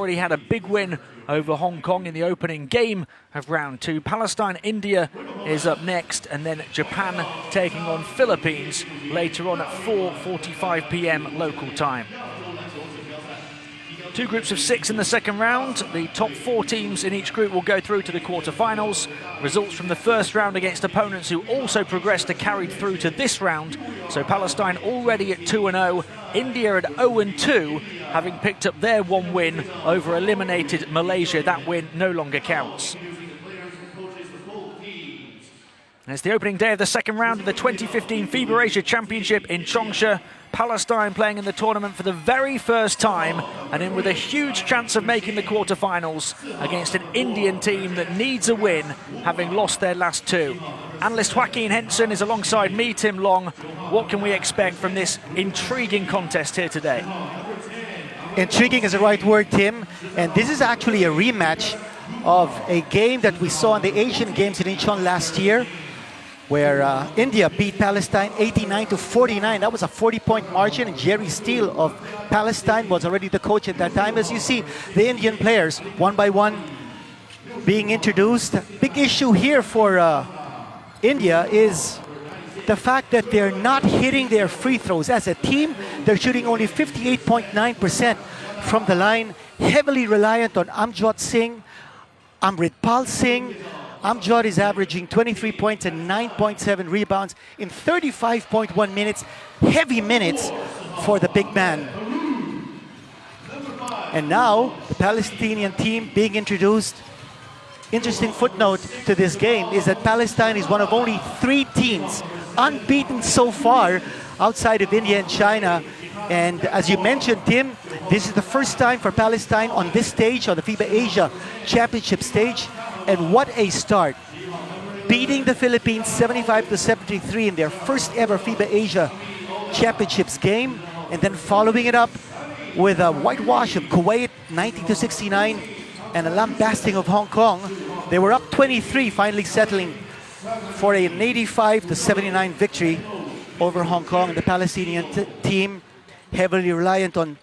already had a big win over Hong Kong in the opening game of round 2. Palestine, India is up next, and then Japan taking on Philippines later on at 4:45 p.m. local time. 2 groups of 6 in the second round. The top 4 teams in each group will go through to the quarterfinals. Results from the first round against opponents who also progressed are carried through to this round. So Palestine already at 2-0, India at 0-2, having picked up their 1 win over eliminated Malaysia. That win no longer counts. And it's the opening day of the second round of the 2015 FIBA Asia Championship in Changsha. Palestine playing in the tournament for the very first time and in with a huge chance of making the quarterfinals against an Indian team that needs a win, having lost their last 2. Analyst Joaquin Henson is alongside me, Tim Long. What can we expect from this intriguing contest here today? Intriguing is the right word, Tim. And this is actually a rematch of a game that we saw in the Asian Games in Incheon last year, where India beat Palestine 89-49. That was a 40-point margin, and Jerry Steele of Palestine was already the coach at that time. As you see, the Indian players, one by one, being introduced. Big issue here for India is the fact that they're not hitting their free throws. As a team, they're shooting only 58.9% from the line, heavily reliant on Amjad Singh, Amritpal Singh. Amjad is averaging 23 points and 9.7 rebounds in 35.1 minutes. Heavy minutes for the big man. And now, the Palestinian team being introduced. Interesting footnote to this game is that Palestine is one of only 3 teams unbeaten so far outside of India and China. And as you mentioned, Tim, this is the first time for Palestine on this stage, on the FIBA Asia Championship stage. And what a start. Beating the Philippines 75-73 in their first ever FIBA Asia Championships game. And then following it up with a whitewash of Kuwait 90-69 and a lambasting of Hong Kong. They were up 23, finally settling for an 85-79 victory over Hong Kong. And the Palestinian team heavily reliant on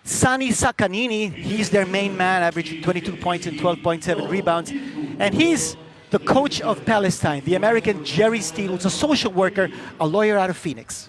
Sani Sakanini. He's their main man, averaging 22 points and 12.7 rebounds. And he's the coach of Palestine, the American Jerry Steele, who's a social worker, a lawyer out of Phoenix.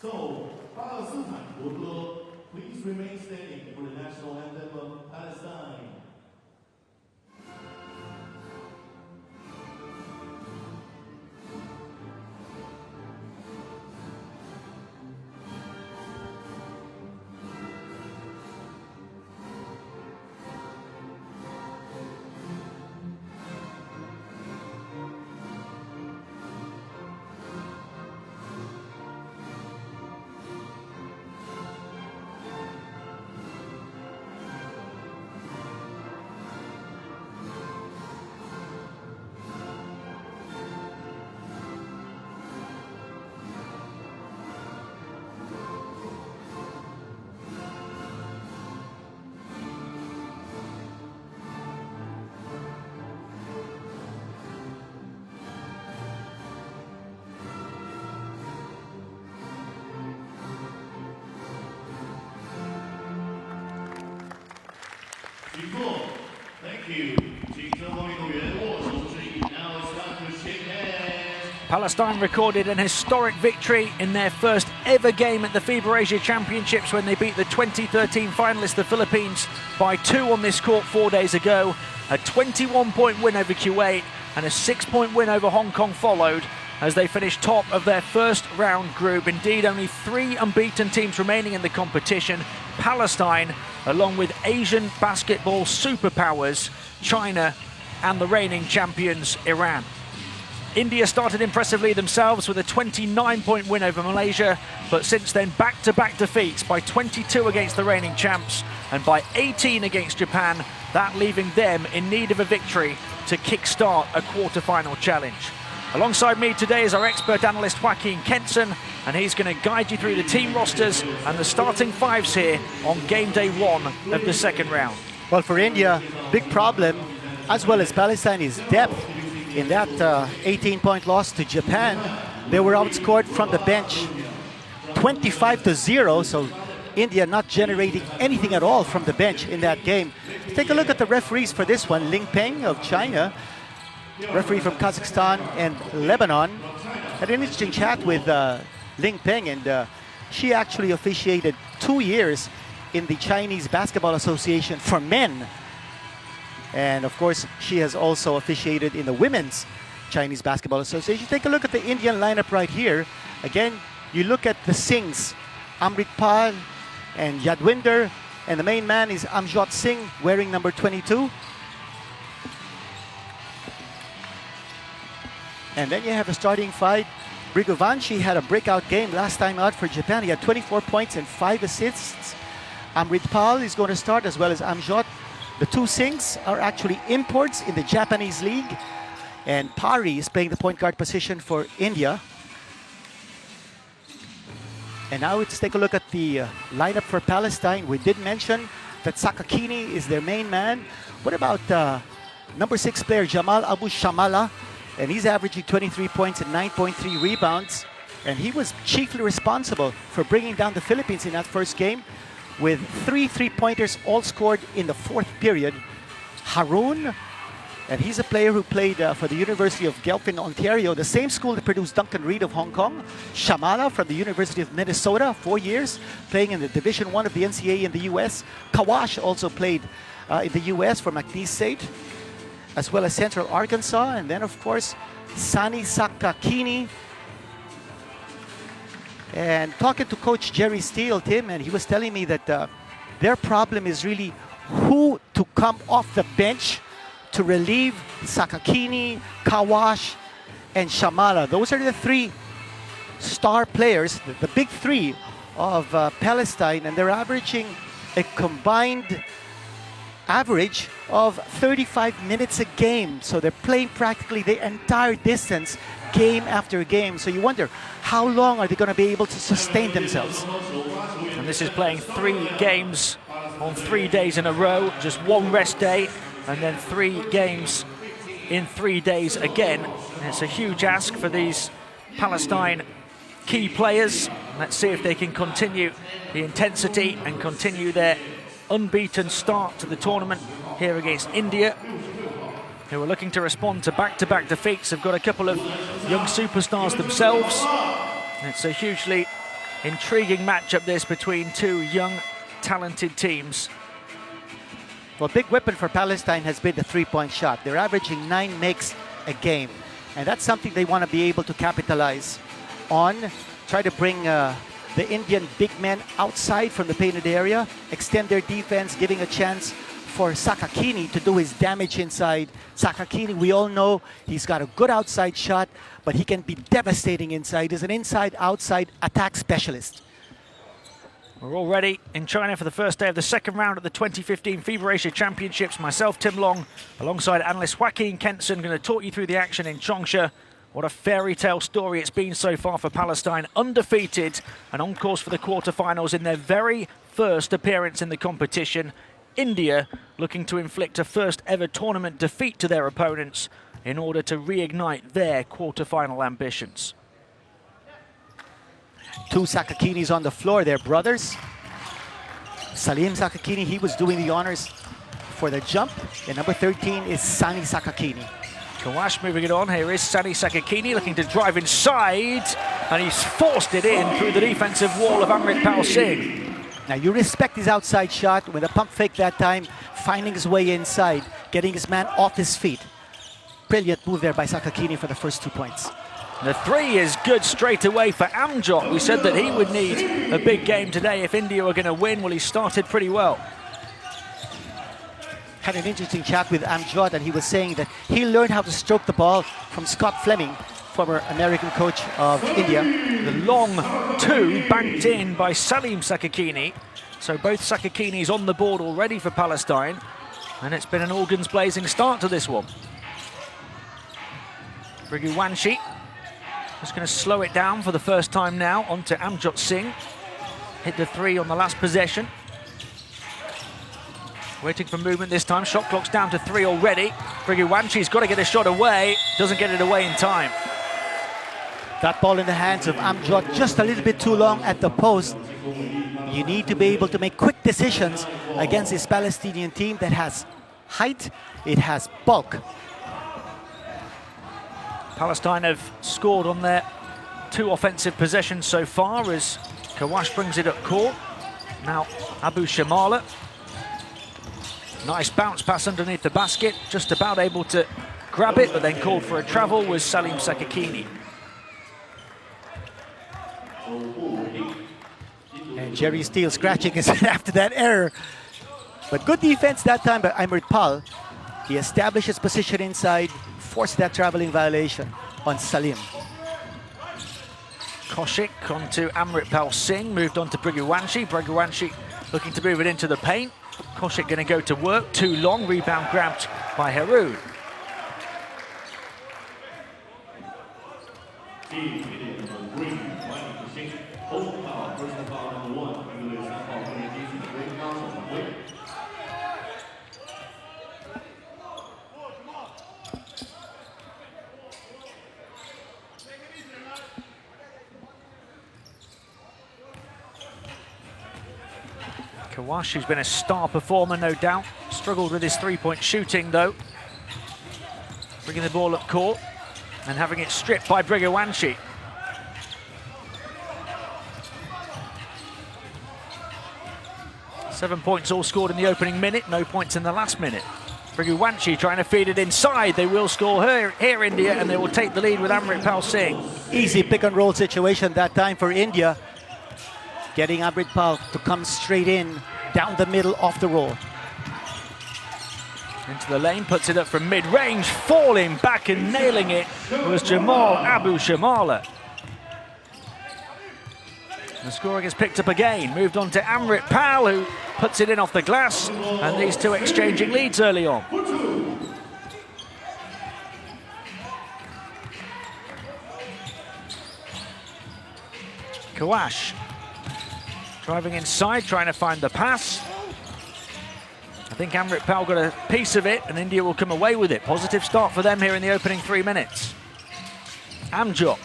So, Palestine, please remain standing for the national anthem of Palestine. Thank you. Now it's time to shake hands. Palestine recorded an historic victory in their first ever game at the FIBA Asia Championships when they beat the 2013 finalists, the Philippines, by 2 on this court 4 days ago. A 21-point win over Kuwait and a 6-point win over Hong Kong followed as they finished top of their first round group. Indeed, only 3 unbeaten teams remaining in the competition. Palestine, along with Asian basketball superpowers, China, and the reigning champions, Iran. India started impressively themselves with a 29-point win over Malaysia, but since then back-to-back defeats by 22 against the reigning champs and by 18 against Japan, that leaving them in need of a victory to kickstart a quarter-final challenge. Alongside me today is our expert analyst Joaquin Kenson, and he's going to guide you through the team rosters and the starting fives here on game day 1 of the second round. Well, for India, big problem, as well as Palestine, is depth. In that 18-point loss to Japan, they were outscored from the bench 25-0, so India not generating anything at all from the bench in that game. Take a look at the referees for this one. Ling Peng of China, referee from Kazakhstan and Lebanon. Had an interesting chat with Ling Peng, and she actually officiated 2 years in the Chinese Basketball Association for men. And of course, she has also officiated in the Women's Chinese Basketball Association. Take a look at the Indian lineup right here. Again, you look at the Singhs, Amritpal and Yadwinder, and the main man is Amjot Singh, wearing number 22. And then you have a starting five. Brigovanshi had a breakout game last time out for Japan. He had 24 points and 5 assists. Amritpal is going to start, as well as Amjot. The 2 Singhs are actually imports in the Japanese league. And Pari is playing the point guard position for India. And now let's take a look at the lineup for Palestine. We did mention that Sakakini is their main man. What about number 6 player Jamal Abu Shamala? And he's averaging 23 points and 9.3 rebounds. And he was chiefly responsible for bringing down the Philippines in that first game, with 3 3-pointers all scored in the 4th period. Haroon, and he's a player who played for the University of Guelph in Ontario, the same school that produced Duncan Reed of Hong Kong. Shamala from the University of Minnesota, 4 years, playing in the Division I of the NCAA in the US. Kawash also played in the US for McNeese State, as well as Central Arkansas. And then, of course, Sani Sakakini. And talking to Coach Jerry Steele, Tim, and he was telling me that their problem is really who to come off the bench to relieve Sakakini, Kawash, and Shamala. Those are the 3 star players, the big 3 of Palestine, and they're averaging a combined average of 35 minutes a game. So they're playing practically the entire distance, game after game. So you wonder, how long are they going to be able to sustain themselves? And this is playing 3 games on 3 days in a row, just 1 rest day, and then 3 games in 3 days again. And it's a huge ask for these Palestine key players. Let's see if they can continue the intensity and continue their unbeaten start to the tournament here against India, who are looking to respond to back-to-back defeats. Have got a couple of young superstars themselves. It's a hugely intriguing matchup, this, between 2 young, talented teams. Well, big weapon for Palestine has been the 3-point shot. They're averaging 9 makes a game, and that's something they want to be able to capitalize on. Try to bring the Indian big men outside from the painted area, extend their defense, giving a chance for Sakakini to do his damage inside. Sakakini, we all know he's got a good outside shot, but he can be devastating inside. He's an inside-outside attack specialist. We're all ready in China for the first day of the second round of the 2015 FIBA Asia Championships. Myself, Tim Long, alongside analyst Joaquin Kenson, going to talk you through the action in Changsha. What a fairy tale story it's been so far for Palestine, undefeated and on course for the quarterfinals in their very first appearance in the competition. India looking to inflict a first ever tournament defeat to their opponents in order to reignite their quarterfinal ambitions. 2 Sakakinis on the floor, they're brothers. Salim Sakakini, he was doing the honors for the jump. And number 13 is Sani Sakakini. Kawash moving it on. Here is Sani Sakakini looking to drive inside, and he's forced it in through the defensive wall of Amritpal Singh. Now you respect his outside shot with a pump fake that time, finding his way inside, getting his man off his feet. Brilliant move there by Sakakini for the first 2 points. The three is good straight away for Amjot. We said that he would need a big game today if India were going to win. Well, he started pretty well. Had an interesting chat with Amjad, and he was saying that he learned how to stroke the ball from Scott Fleming, former American coach of India. The long two banked in by Salim Sakakini. So both Sakakinis on the board already for Palestine. And it's been an organs blazing start to this one. Briguwanshi just going to slow it down for the first time now onto Amjot Singh. Hit the three on the last possession. Waiting for movement this time. Shot clock's down to 3 already. Briguwanshi's got to get a shot away. Doesn't get it away in time. That ball in the hands of Amjad just a little bit too long at the post. You need to be able to make quick decisions against this Palestinian team that has height, it has bulk. Palestine have scored on their 2 offensive possessions so far as Kawash brings it up court. Now Abu Shamala. Nice bounce pass underneath the basket, just about able to grab it, but then called for a travel was Salim Sakakini. And Jerry Steele scratching his head after that error. But good defense that time by Amritpal. He established his position inside, forced that traveling violation on Salim. Kaushik onto Amritpal Singh, moved on to Briguwanshi. Briguwanshi looking to move it into the paint. Kaushik going to go to work, too long, rebound grabbed by Haroon. Kawash, who's been a star performer, no doubt. Struggled with his three-point shooting, though. Bringing the ball up court and having it stripped by Briguwanshi. Seven points all scored in the opening minute, no points in the last minute. Briguwanshi trying to feed it inside. They will score here, India, and they will take the lead with Amritpal Singh. Easy pick-and-roll situation that time for India. Getting Amritpal to come straight in, down the middle, off the roll. Into the lane, puts it up from mid-range, falling back and nailing it was Jamal Abu Shamala. The scoring is picked up again, moved on to Amritpal, who puts it in off the glass, and these two exchanging leads early on. Kawash driving inside, trying to find the pass. I think Amritpal got a piece of it, and India will come away with it. Positive start for them here in the opening 3 minutes. Amjot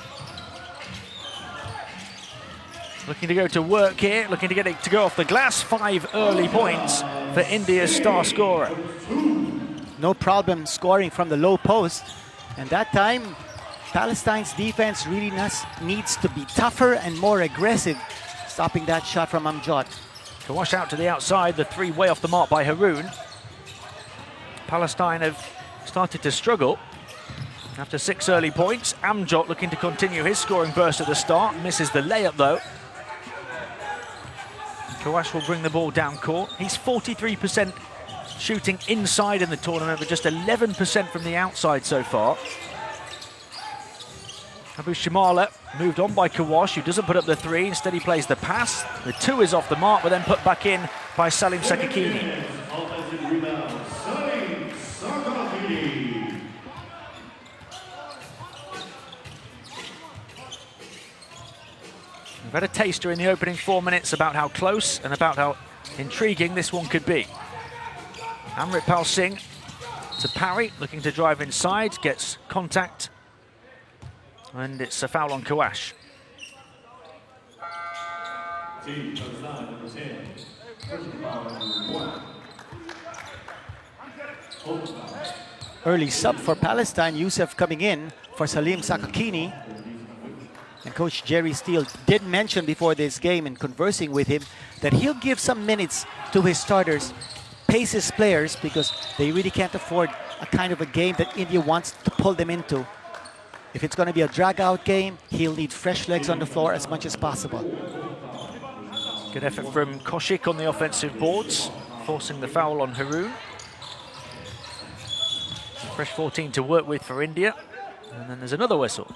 looking to go to work here, looking to get it to go off the glass. 5 early points for India's star scorer. No problem scoring from the low post. And that time, Palestine's defense really needs to be tougher and more aggressive, stopping that shot from Amjad. Kawash out to the outside, the three way off the mark by Haroon. Palestine have started to struggle after 6 early points. Amjad looking to continue his scoring burst at the start, misses the layup though. Kawash will bring the ball down court. He's 43% shooting inside in the tournament, but just 11% from the outside so far. Abu Shamala moved on by Kawash, who doesn't put up the 3, instead he plays the pass. The 2 is off the mark, but then put back in by Salim Sakakini. Offensive rebound, Salim Sakakini. We've had a taster in the opening 4 minutes about how close and about how intriguing this one could be. Amritpal Singh to parry, looking to drive inside, gets contact, and it's a foul on Kawash. Team Palestine, number 10. First foul, number 1. Foul. early sub for Palestine, Youssef coming in for Salim Sakakini. And Coach Jerry Steele did mention before this game in conversing with him that he'll give some minutes to his starters, pace his players, because they really can't afford a kind of a game that India wants to pull them into. If it's going to be a drag-out game, he'll need fresh legs on the floor as much as possible. Good effort from Koshik on the offensive boards, forcing the foul on Haroon. Fresh 14 to work with for India. And then there's another whistle.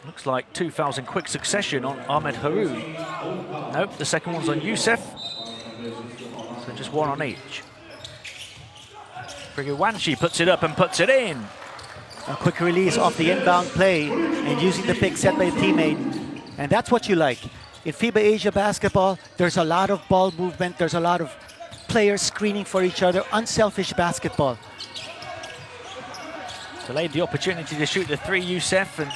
Looks like 2 fouls in quick succession on Ahmed Haroon. Nope, the second one's on Youssef. So just one on each. Priguwanshi puts it up and puts it in. A quick release off the inbound play and using the pick set by a teammate. And that's what you like. In FIBA Asia basketball, there's a lot of ball movement. There's a lot of players screening for each other. Unselfish basketball. Delayed the opportunity to shoot the three, Youssef, and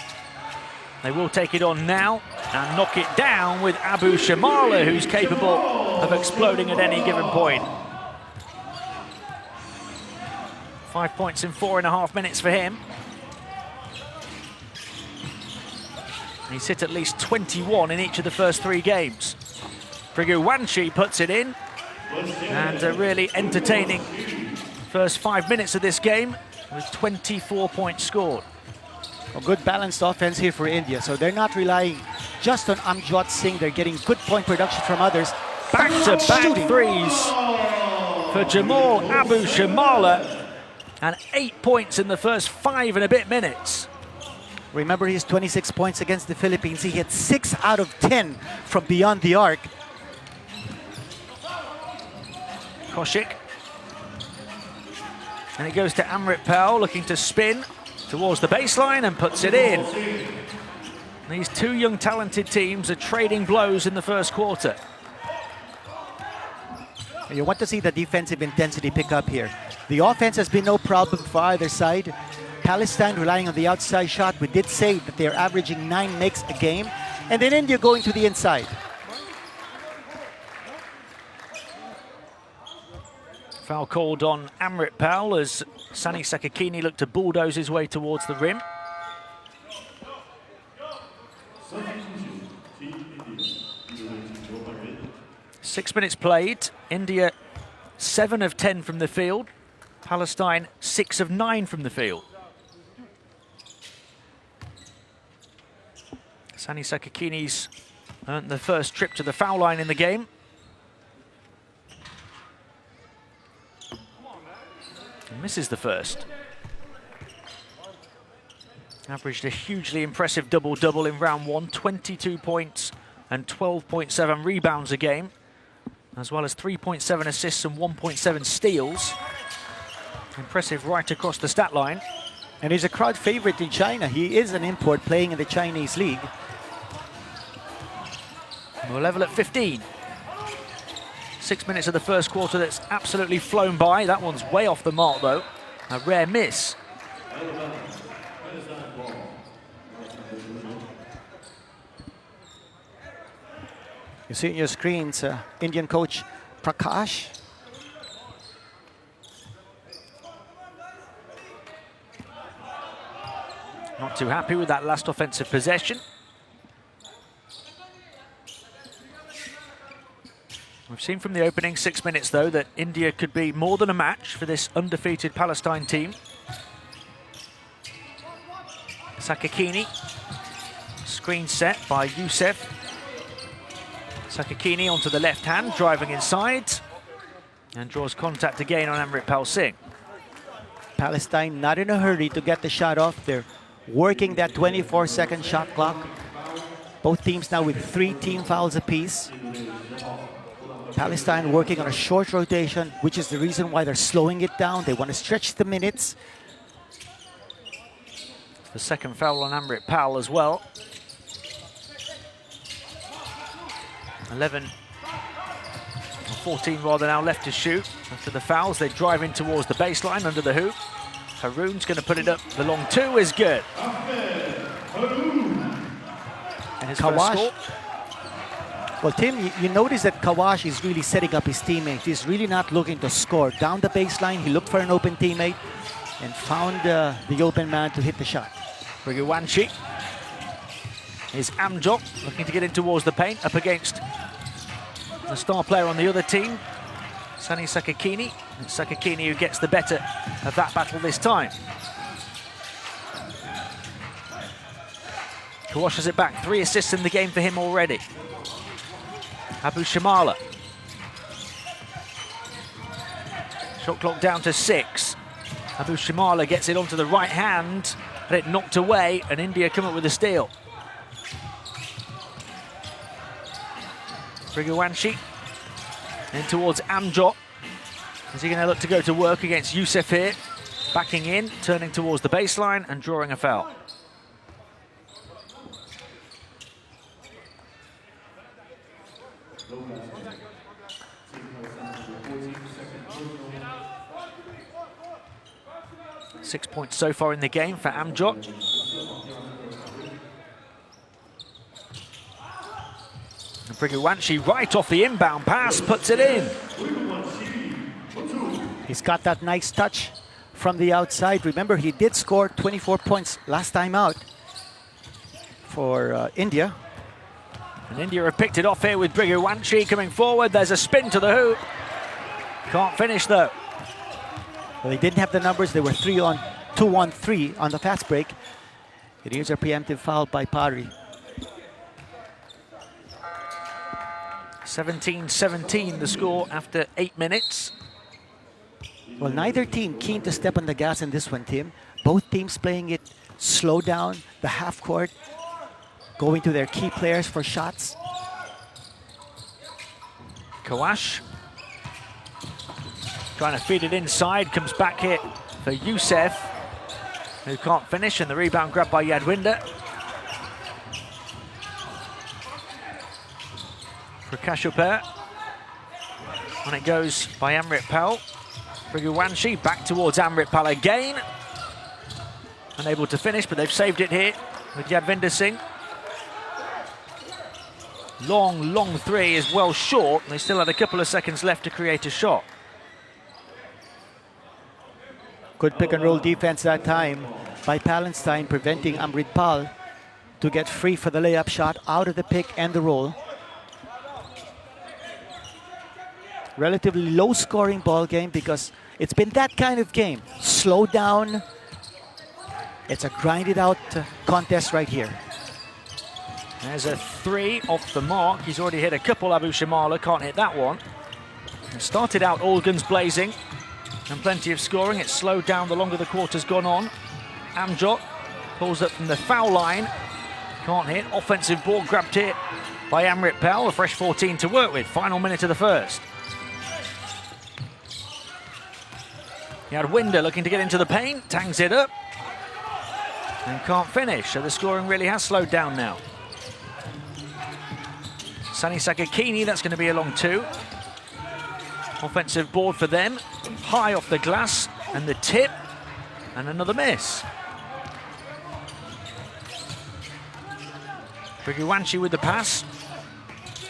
they will take it on now and knock it down with Abu Shamala, who's capable of exploding at any given point. 5 points in 4.5 minutes for him. He's hit at least 21 in each of the first 3 games. Priguwanshi puts it in, and a really entertaining first 5 minutes of this game with 24 points scored. A good balanced offense here for India, so they're not relying just on Amjad Singh. They're getting good point production from others. Back-to-back threes for Jamal Abu Shamala, and 8 points in the first 5 and a bit minutes. Remember his 26 points against the Philippines. He hit 6 out of 10 from beyond the arc. Koshik. And it goes to Amrit Pal, looking to spin towards the baseline and puts it in. These 2 young talented teams are trading blows in the first quarter. You want to see the defensive intensity pick up here. The offense has been no problem for either side. Palestine relying on the outside shot. We did say that they're averaging 9 makes a game. And then India going to the inside. Foul called on Amrit Pal as Sani Sakakini looked to bulldoze his way towards the rim. Six minutes played. India 7 of 10 from the field. Palestine 6 of 9 from the field. Sani Sakakini's earned the first trip to the foul line in the game. He misses the first. Averaged a hugely impressive double-double in round 1, 22 points and 12.7 rebounds a game, as well as 3.7 assists and 1.7 steals. Impressive right across the stat line. And he's a crowd favorite in China. He is an import playing in the Chinese league. We're level at 15. 6 minutes of the first quarter that's absolutely flown by. That one's way off the mark, though. A rare miss. You see on your screens, Indian coach Prakash. Not too happy with that last offensive possession. We've seen from the opening 6 minutes, though, that India could be more than a match for this undefeated Palestine team. Sakakini, screen set by Youssef. Sakakini onto the left hand, driving inside, and draws contact again on Amrit Pal Singh. Palestine not in a hurry to get the shot off. They're working that 24-second shot clock. Both teams now with 3 team fouls apiece. Palestine working on a short rotation, which is the reason why they're slowing it down. They want to stretch the minutes. The second foul on Amrit Pal as well. 14 rather now left to shoot. After the fouls, they drive in towards the baseline under the hoop. Haroon's going to put it up. The long 2 is good. And his first score. Well, Tim, you notice that Kawash is really setting up his teammates. He's really not looking to score. Down the baseline, he looked for an open teammate and found the open man to hit the shot. Briguanchi is Amjot looking to get in towards the paint, up against the star player on the other team, Sani Sakakini. It's Sakakini who gets the better of that battle this time. Kawash has it back. 3 assists in the game for him already. Abu Shamala. Shot clock down to 6. Abu Shamala gets it onto the right hand, but it knocked away, and India come up with a steal. Briguanchi in towards Amjot. Is he going to look to go to work against Youssef here? Backing in, turning towards the baseline and drawing a foul. Six points so far in the game for Amjot. And Briguanchi right off the inbound pass, puts it in. He's got that nice touch from the outside. Remember, he did score 24 points last time out for India. And India have picked it off here with Briguanchi coming forward. There's a spin to the hoop. Can't finish though. Well, they didn't have the numbers. They were 2-on-3 on the fast break. And here's a preemptive foul by Pari. 17-17 the score after 8 minutes. Well, neither team keen to step on the gas in this one, Tim. Both teams playing it slow down, the half court, going to their key players for shots. Kawash trying to feed it inside, comes back here for Youssef, who can't finish, and the rebound grabbed by Yadwinder. Prakashuper, and it goes by Amrit Pal. Briguanchi back towards Amrit Pal again. Unable to finish, but they've saved it here with Yadvinder Singh. Long three is well short. They still had a couple of seconds left to create a shot. Good pick and roll defense that time by Palestine, preventing Amrit Pal to get free for the layup shot out of the pick and the roll. Relatively low scoring ball game because it's been that kind of game. Slow down. It's a grinded out contest right here. There's a 3 off the mark. He's already hit a couple. Abu Shamala can't hit that one. It started out all guns blazing and plenty of scoring. It's slowed down the longer the quarter's gone on. Amjot pulls up from the foul line. Can't hit. Offensive ball grabbed here by Amrit Pal. A fresh 14 to work with. Final minute of the first. Yadwinder looking to get into the paint. Tangs it up. And can't finish. So the scoring really has slowed down now. Sani Sakakini, that's going to be a long 2. Offensive board for them. High off the glass, and the tip, and another miss. Briguanchi with the pass.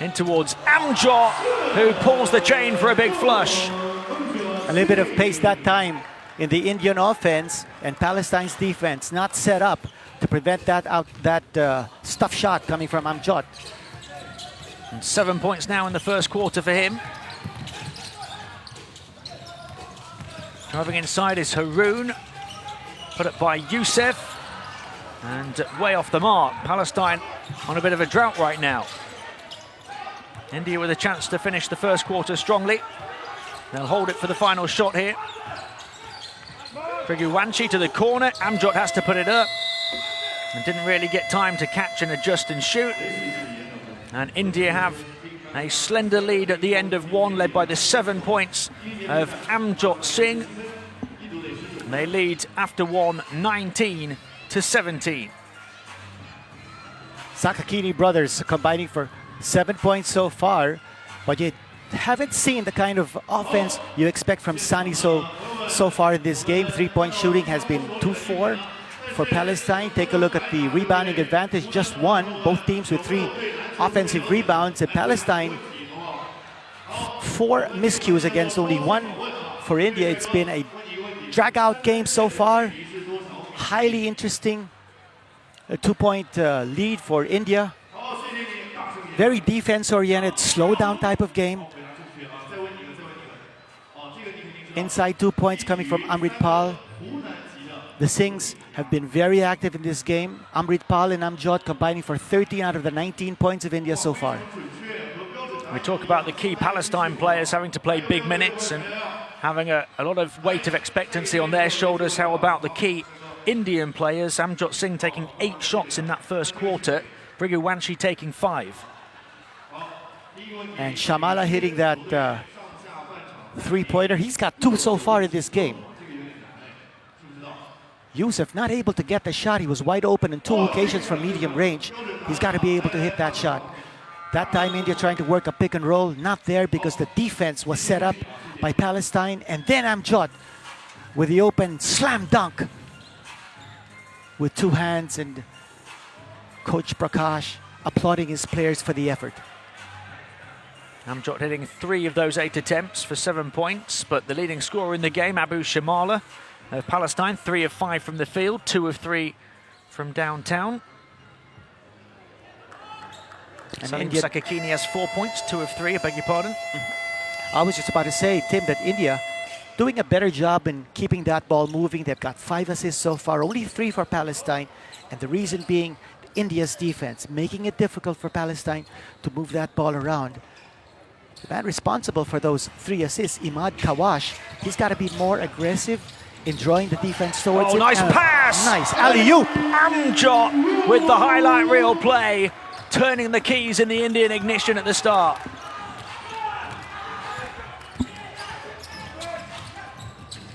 In towards Amjot, who pulls the chain for a big flush. A little bit of pace that time in the Indian offense, and Palestine's defense not set up to prevent that stuff shot coming from Amjot. And 7 points now in the first quarter for him. Driving inside is Haroon, put up by Youssef, and way off the mark. Palestine on a bit of a drought right now. India with a chance to finish the first quarter strongly. They'll hold it for the final shot here. Briguanchi to the corner. Amjot has to put it up and didn't really get time to catch and adjust and shoot. And India have a slender lead at the end of one, led by the 7 points of Amjot Singh. They lead after one, 19-17. Sakakini brothers combining for 7 points so far, but you haven't seen the kind of offense you expect from Sani so far in this game. 3-point shooting has been 2-4 for Palestine. Take a look at the rebounding advantage, just 1. Both teams with 3 offensive rebounds. And Palestine, 4 miscues against only 1 for India. It's been a drag-out game so far. Highly interesting. A 2-point lead for India. Very defense-oriented, slow-down type of game. Inside 2 points coming from Amrit Pal. The Singhs have been very active in this game. Amrit Pal and Amjad combining for 13 out of the 19 points of India so far. We talk about the key Palestine players having to play big minutes and having a lot of weight of expectancy on their shoulders. How about the key Indian players? Amjad Singh taking 8 shots in that first quarter. Brigu Wanshi taking 5. And Shamala hitting that 3-pointer. He's got 2 so far in this game. Yusuf not able to get the shot. He was wide open in 2 occasions from medium range. He's got to be able to hit that shot. That time India trying to work a pick and roll, not there because the defense was set up by Palestine. And then Amjad with the open slam dunk with 2 hands, and Coach Prakash applauding his players for the effort. Amjad hitting 3 of those 8 attempts for 7 points, but the leading scorer in the game, Abu Shamala of Palestine, 3 of 5 from the field, 2 of 3 from downtown. And Salim Sakakini has 4 points, 2 of 3, I beg your pardon. I was just about to say, Tim, that India doing a better job in keeping that ball moving. They've got 5 assists so far, only 3 for Palestine. And the reason being India's defense, making it difficult for Palestine to move that ball around. The man responsible for those 3 assists, Imad Kawash, he's got to be more aggressive in drawing the defense towards it. Nice pass! Nice alley-oop! Amjad with the highlight reel play, turning the keys in the Indian ignition at the start.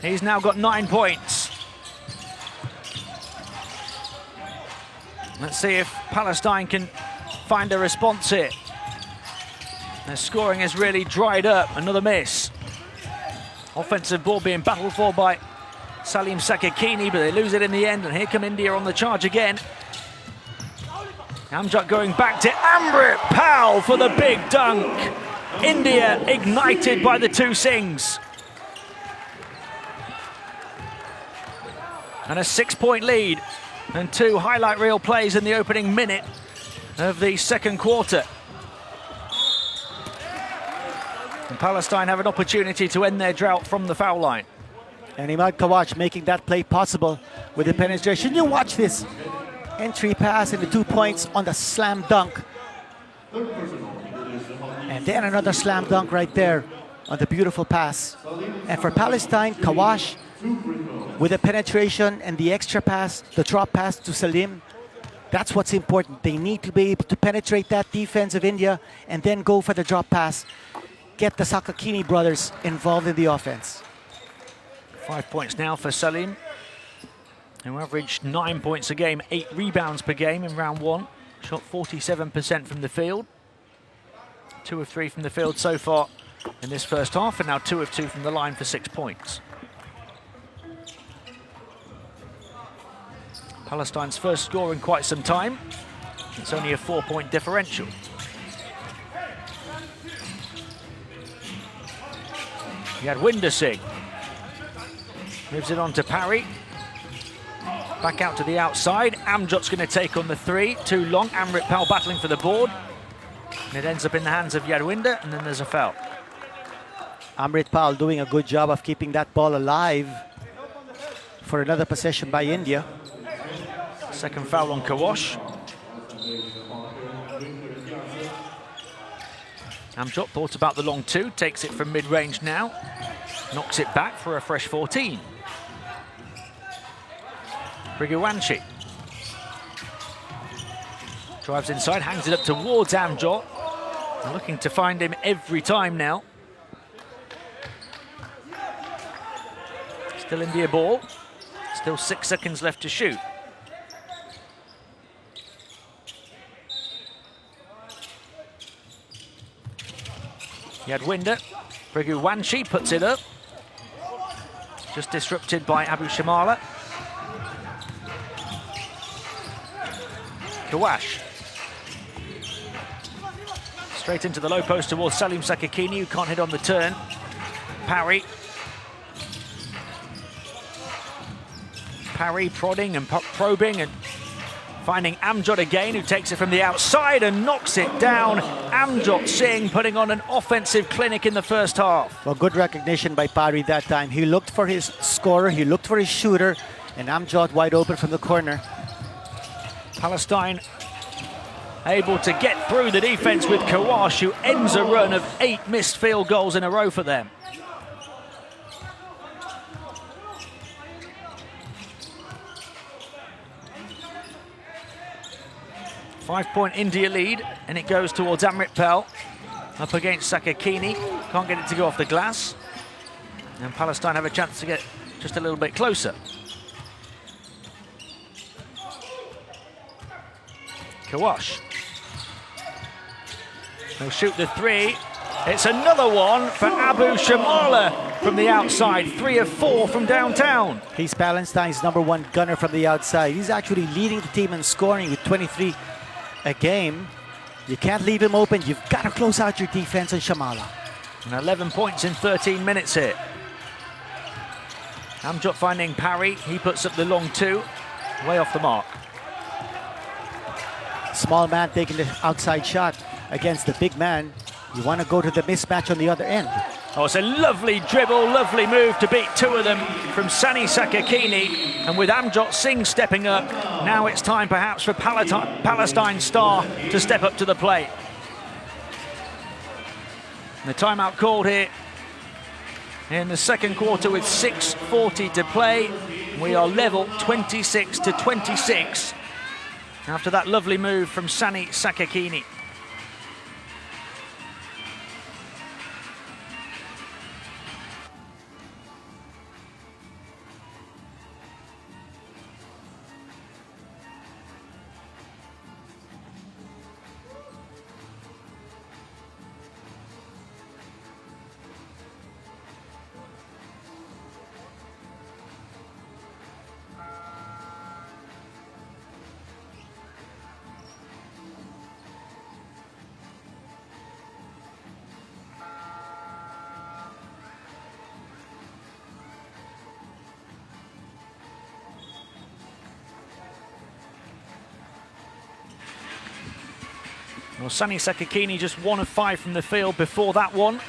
He's now got 9 points. Let's see if Palestine can find a response here. Their scoring has really dried up. Another miss. Offensive ball being battled for by Salim Sakakini, but they lose it in the end. And here come India on the charge again. Amjad going back to Amrit Pal for the big dunk. India ignited by the 2 Singhs. And a 6-point lead. And 2 highlight reel plays in the opening minute of the second quarter. And Palestine have an opportunity to end their drought from the foul line. And Imad Kawash making that play possible with the penetration. You watch this. Entry pass and the 2 points on the slam dunk. And then another slam dunk right there on the beautiful pass. And for Palestine, Kawash with the penetration and the extra pass, the drop pass to Salim. That's what's important. They need to be able to penetrate that defense of India and then go for the drop pass. Get the Sakakini brothers involved in the offense. 5 points now for Salim, who averaged 9 points a game, 8 rebounds per game in round 1. Shot 47% from the field. 2 of 3 from the field so far in this first half, and now 2 of 2 from the line for 6 points. Palestine's first score in quite some time. It's only a 4-point differential. Yadwinder Singh moves it on to Parry. Back out to the outside. Amjad's going to take on the 3. Too long. Amrit Pal battling for the board. And it ends up in the hands of Yadwinder, and then there's a foul. Amrit Pal doing a good job of keeping that ball alive for another possession by India. Second foul on Kawash. Amjad thought about the long 2, takes it from mid-range now. Knocks it back for a fresh 14. Brigu Wanshi drives inside, hangs it up towards Amjad. Looking to find him every time now. Still India ball. Still 6 seconds left to shoot. Yadwinder. Brigu Wanshi puts it up. Just disrupted by Abu Shamala. Kawash. Straight into the low post towards Salim Sakakini, who can't hit on the turn. Parry. Parry prodding and probing and finding Amjad again, who takes it from the outside and knocks it down. Amjad Singh putting on an offensive clinic in the first half. Well, good recognition by Parry that time. He looked for his scorer, he looked for his shooter, and Amjad wide open from the corner. Palestine able to get through the defense with Kawash, who ends a run of 8 missed field goals in a row for them. Five-point India lead, and it goes towards Amritpal. Up against Sakakini, can't get it to go off the glass. And Palestine have a chance to get just a little bit closer. Kawash. He'll shoot the three. It's another one for Abu Shamala from the outside. 3 of 4 from downtown. He's Palestine's #1 gunner from the outside. He's actually leading the team in scoring with 23 a game. You can't leave him open. You've got to close out your defense on Shamala. And 11 points in 13 minutes here. Amjad finding Parry. He puts up the long 2. Way off the mark. Small man taking the outside shot against the big man. You want to go to the mismatch on the other end. Oh, it's a lovely dribble, lovely move to beat 2 of them from Sani Sakakini. And with Amjad Singh stepping up, now it's time perhaps for Palestine star to step up to the plate. And the timeout called here in the second quarter with 6:40 to play. We are level 26-26 after that lovely move from Sani Sakakini. Well, Sani Sakakini just 1 of 5 from the field before that one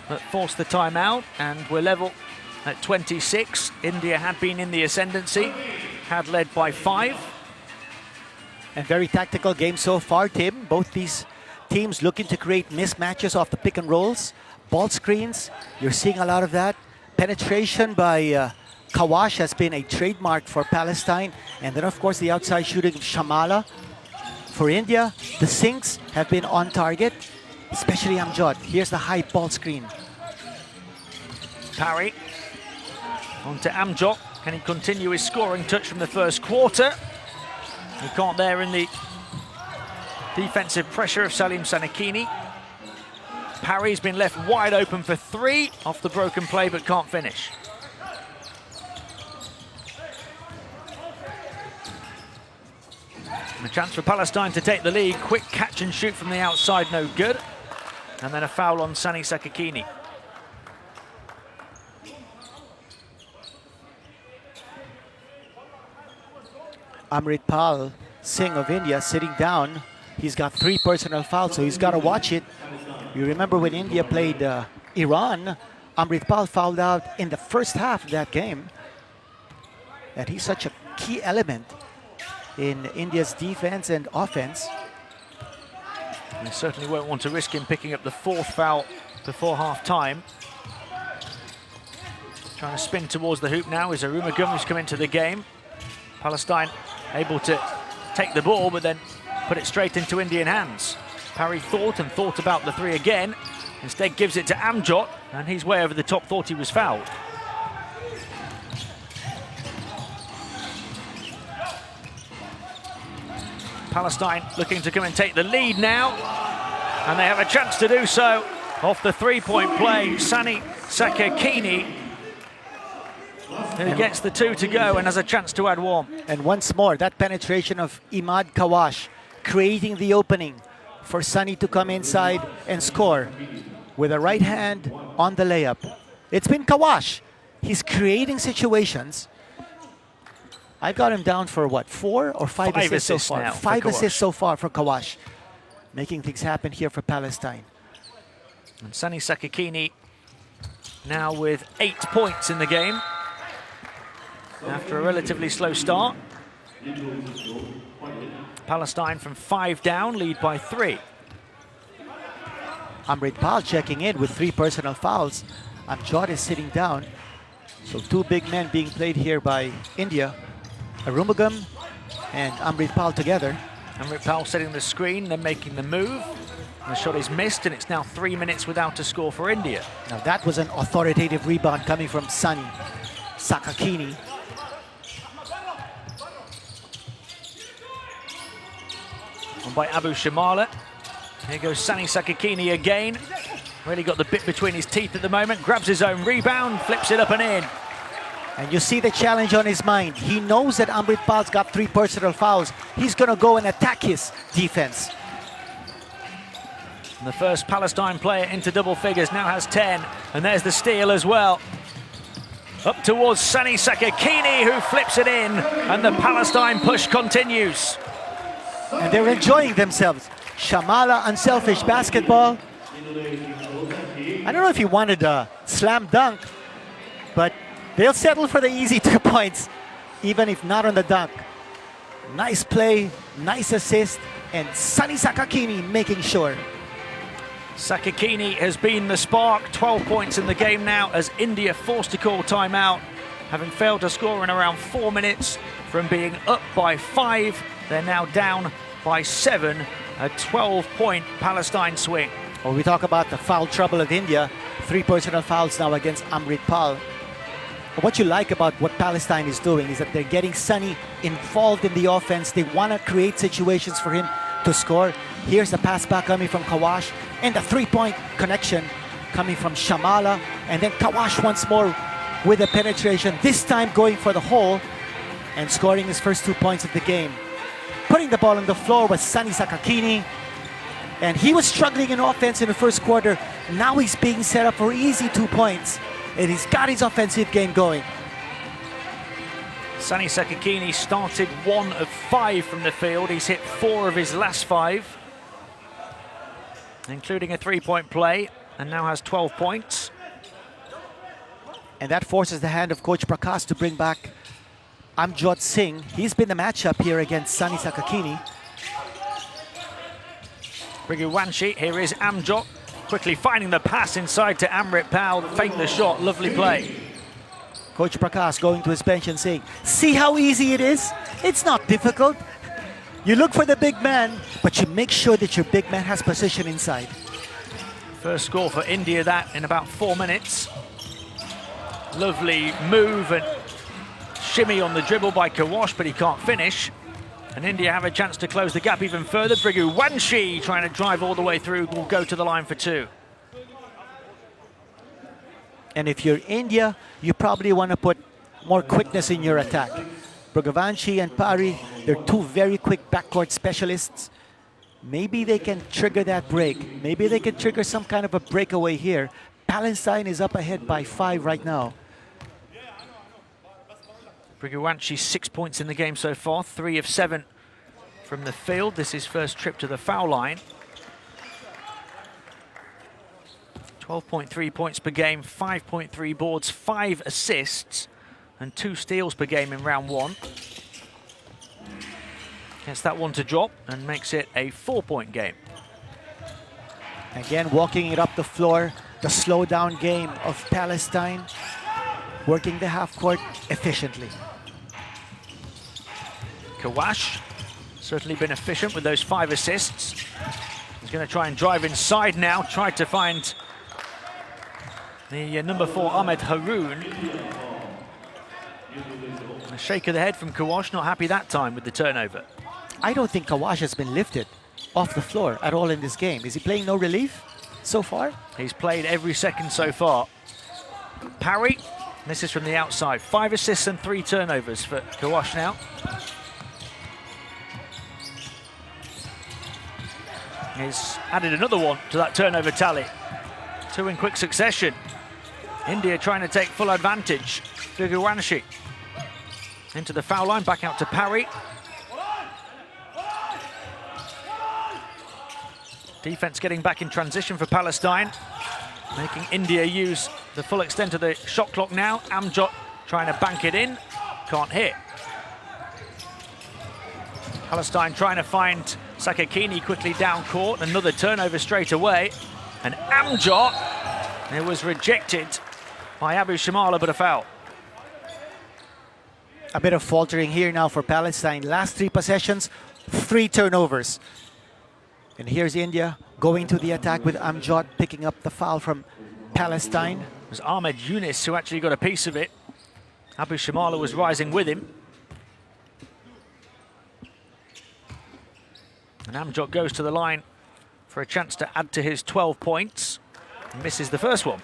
that forced the timeout, and we're level at 26. India had been in the ascendancy, had led by 5. And very tactical game so far, Tim. Both these teams looking to create mismatches off the pick and rolls, ball screens. You're seeing a lot of that. Penetration by Kawash has been a trademark for Palestine. And then, of course, the outside shooting of Shamala. For India, the Singhs have been on target, especially Amjad. Here's the high ball screen. Parry on to Amjad. Can he continue his scoring touch from the first quarter? He can't there in the defensive pressure of Salim Sakakini. Parry's been left wide open for 3 off the broken play, but can't finish. A chance for Palestine to take the lead. Quick catch and shoot from the outside, no good. And then a foul on Sani Sakakini. Amritpal Singh of India sitting down. He's got 3 personal fouls, so he's got to watch it. You remember when India played Iran, Amritpal fouled out in the first half of that game. And he's such a key element in India's defense and offense. They certainly won't want to risk him picking up the 4th foul before half-time. Trying to spin towards the hoop now is Arumugam, who's come into the game. Palestine able to take the ball, but then put it straight into Indian hands. Parry thought about the 3 again. Instead gives it to Amjad, and he's way over the top, thought he was fouled. Palestine looking to come and take the lead now, and they have a chance to do so off the 3-point play. Sani Sakakini, who gets the 2 to go and has a chance to add 1. And once more, that penetration of Imad Kawash, creating the opening for Sunny to come inside and score with a right hand on the layup. It's been Kawash. He's creating situations. I got him down for what, 4 or 5 assists so far? Now 5 assists so far for Kawash. Making things happen here for Palestine. And Sunny Sakakini now with 8 points in the game after a relatively slow start. Palestine from 5 down, lead by 3. Amritpal checking in with 3 personal fouls. Amjad is sitting down. So 2 big men being played here by India. Arumugam and Amritpal together. Amritpal setting the screen, then making the move. The shot is missed, and it's now 3 minutes without a score for India. Now that was an authoritative rebound coming from Sunny Sakakini. And by Abu Shamala. Here goes Sunny Sakakini again. Really got the bit between his teeth at the moment. Grabs his own rebound, flips it up and in. And you see the challenge on his mind. He knows that Amritpal's got 3 personal fouls. He's going to go and attack his defense. And the first Palestine player into double figures now has 10. And there's the steal as well. Up towards Sunny Sakakini, who flips it in. And the Palestine push continues. And they're enjoying themselves. Shamala, unselfish basketball. I don't know if he wanted a slam dunk, but they'll settle for the easy 2 points, even if not on the dunk. Nice play, nice assist, and Sunny Sakakini making sure. Sakakini has been the spark. 12 points in the game now as India forced to call timeout, having failed to score in around 4 minutes from being up by 5. They're now down by 7. A 12-point Palestine swing. When we talk about the foul trouble of India, 3 personal fouls now against Amritpal. What you like about what Palestine is doing is that they're getting Sunny involved in the offense. They want to create situations for him to score. Here's the pass back coming from Kawash, and the 3-point connection coming from Shamala. And then Kawash once more with a penetration, this time going for the hole and scoring his first 2 points of the game. Putting the ball on the floor was Sunny Sakakini. And he was struggling in offense in the first quarter. Now he's being set up for easy 2 points. And he's got his offensive game going. Sunny Sakakini started 1 of 5 from the field. He's hit 4 of his last 5, including a 3-point play, and now has 12 points. And that forces the hand of Coach Prakash to bring back Amjad Singh. He's been the matchup here against Sunny Sakakini. Briguwanshi, here is Amjad, quickly finding the pass inside to Amritpal, faked the shot, lovely play. Coach Prakash going to his bench and saying, see how easy it is? It's not difficult. You look for the big man, but you make sure that your big man has position inside. First score for India, that in about 4 minutes. Lovely move and shimmy on the dribble by Kawash, but he can't finish. And India have a chance to close the gap even further. Briguwanshi trying to drive all the way through, will go to the line for 2. And if you're India, you probably want to put more quickness in your attack. Briguwanshi and Pari, they're 2 very quick backcourt specialists. Maybe they can trigger that break. Maybe they can trigger some kind of a breakaway here. Palestine is up ahead by 5 right now. Briguwanshi 6 points in the game so far, 3 of 7 from the field. This is first trip to the foul line. 12.3 points per game, 5.3 boards, 5 assists, and 2 steals per game in round 1. Gets that one to drop and makes it a 4-point game. Again, walking it up the floor, the slow down game of Palestine, working the half court efficiently. Kawash, certainly been efficient with those 5 assists. He's going to try and drive inside now, tried to find the number 4 Ahmed Haroon. A shake of the head from Kawash, not happy that time with the turnover. I don't think Kawash has been lifted off the floor at all in this game. Is he playing no relief so far? He's played every second so far. Parry, this is from the outside. 5 assists and 3 turnovers for Kawash now. He's added another one to that turnover tally. 2 in quick succession. India trying to take full advantage. Guguwanshi into the foul line, back out to Parry. Defense getting back in transition for Palestine, making India use the full extent of the shot clock now. Amjot trying to bank it in, can't hit. Palestine trying to find Sakakini quickly down court, another turnover straight away. And Amjot, it was rejected by Abu Shamala, but a foul. A bit of faltering here now for Palestine. Last 3 possessions, 3 turnovers. And here's India going to the attack with Amjad picking up the foul from Palestine. It was Ahmed Yunus who actually got a piece of it. Abu Shamala was rising with him. And Amjad goes to the line for a chance to add to his 12 points. And misses the first one.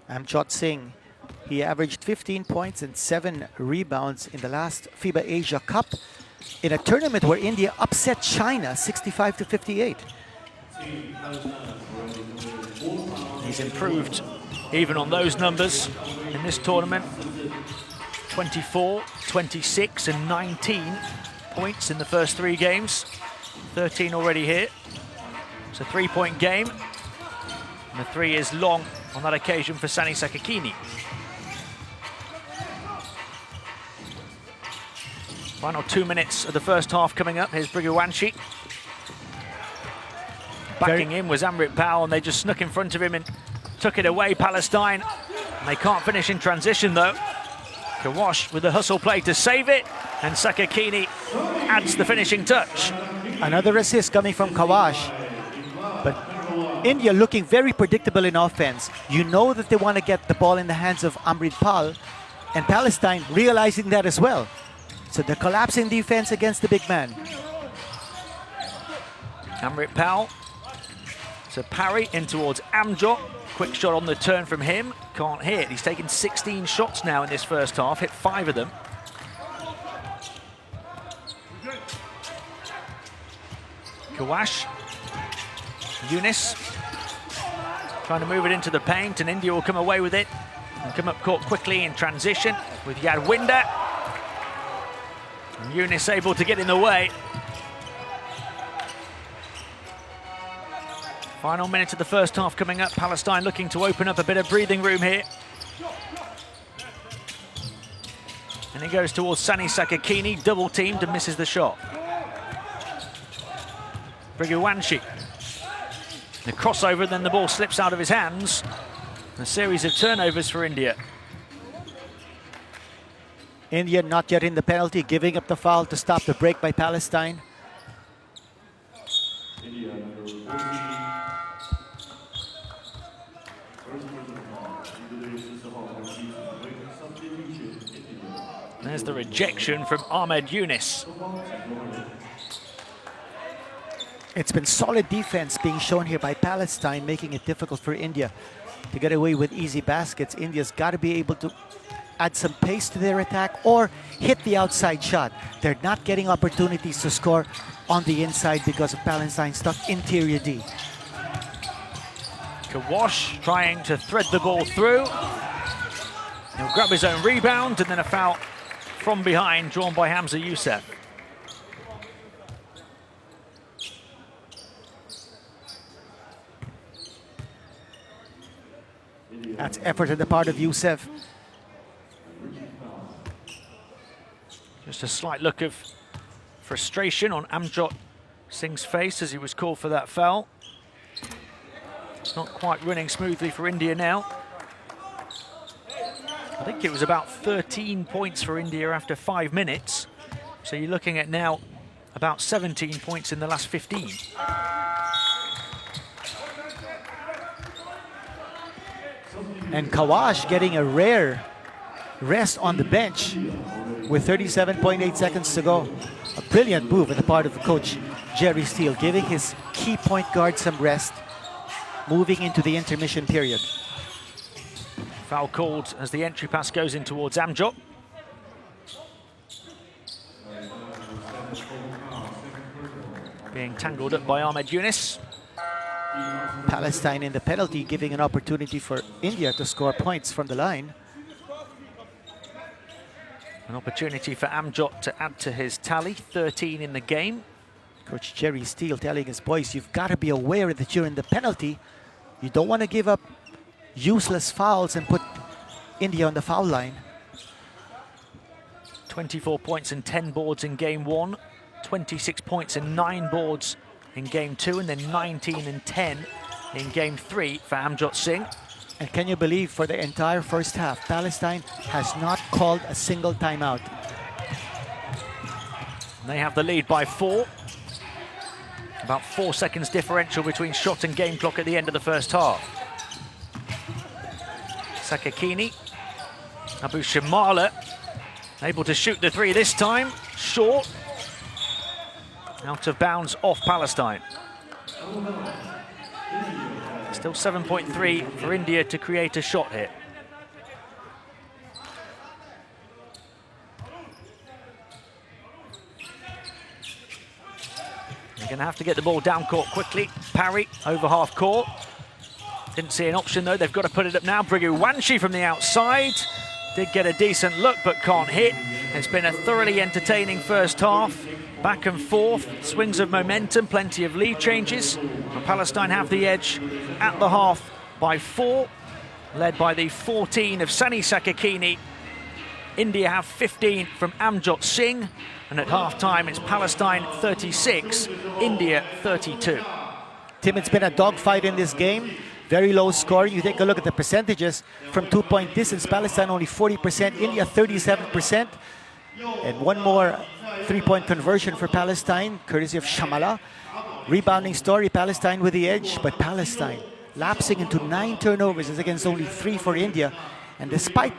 Amjad Singh, he averaged 15 points and 7 rebounds in the last FIBA Asia Cup in a tournament where India upset China 65-58. He's improved even on those numbers in this tournament. 24, 26 and 19 points in the first 3 games. 13 already here. It's a 3-point game. And the 3 is long on that occasion for Sani Sakakini. Final 2 minutes of the first half coming up. Here's Briguwanshi. Backing in was Amrit Powell, and they just snuck in front of him and took it away, Palestine. And they can't finish in transition though. Kawash with the hustle play to save it, and Sakakini adds the finishing touch. Another assist coming from Kawash. But India looking very predictable in offense. You know that they want to get the ball in the hands of Amrit Pal, and Palestine realizing that as well. So they're collapsing defense against the big man. Amrit Powell to Parry in towards Amjot. Quick shot on the turn from him, can't hit. He's taken 16 shots now in this first half, hit 5 of them. Kawash, Yunus, trying to move it into the paint, and India will come away with it and come up court quickly in transition with Yadwinder. And Yunus able to get in the way. Final minute of the first half coming up. Palestine looking to open up a bit of breathing room here. And he goes towards Sani Sakakini, double teamed and misses the shot. Briguwanshi. The crossover, then the ball slips out of his hands. A series of turnovers for India. India not yet in the penalty, giving up the foul to stop the break by Palestine. There's the rejection from Ahmed Yunus. It's been solid defense being shown here by Palestine, making it difficult for India to get away with easy baskets. India's got to be able to add some pace to their attack or hit the outside shot. They're not getting opportunities to score on the inside because of Palestine's tough interior D. Kawash trying to thread the ball through. He'll grab his own rebound, and then a foul from behind drawn by Hamza Youssef. That's effort on the part of Youssef. Just a slight look of frustration on Amjot Singh's face as he was called for that foul. It's not quite running smoothly for India now. I think it was about 13 points for India after 5 minutes. So you're looking at now about 17 points in the last 15. And Kawash getting a rare rest on the bench with 37.8 seconds to go. A brilliant move on the part of the coach, Jerry Steele, giving his key point guard some rest, moving into the intermission period. Foul called as the entry pass goes in towards Amjot. being tangled up by Ahmed Yunus. Palestine in the penalty, giving an opportunity for India to score points from the line. An opportunity for Amjot to add to his tally, 13 in the game. Coach Jerry Steele telling his boys, you've got to be aware that you're in the penalty. You don't want to give up useless fouls and put India on the foul line. 24 points and 10 boards in game 1, 26 points and 9 boards in game 2, and then 19 and 10 in game 3 for Amjot Singh. And can you believe, for the entire first half, Palestine has not called a single timeout. They have the lead by 4. About 4 seconds differential between shot and game clock at the end of the first half. Sakakini, Abu Shamala, able to shoot the 3 this time, short. Out of bounds off Palestine. Still 7.3 for India to create a shot here. They're going to have to get the ball down court quickly. Parry over half court. Didn't see an option though. They've got to put it up now. Brigu Wanshi from the outside. Did get a decent look but can't hit. It's been a thoroughly entertaining first half. Back and forth, swings of momentum, plenty of lead changes. And Palestine have the edge at the half by 4, led by the 14 of Sani Sakakini. India have 15 from Amjot Singh, and at half-time it's Palestine 36, India 32. Tim, it's been a dogfight in this game. Very low scoring. You take a look at the percentages from 2-point distance. Palestine only 40%, India 37%. And one more 3-point conversion for Palestine, courtesy of Shamala. Rebounding story, Palestine with the edge, but Palestine lapsing into 9 turnovers is against only 3 for India. And despite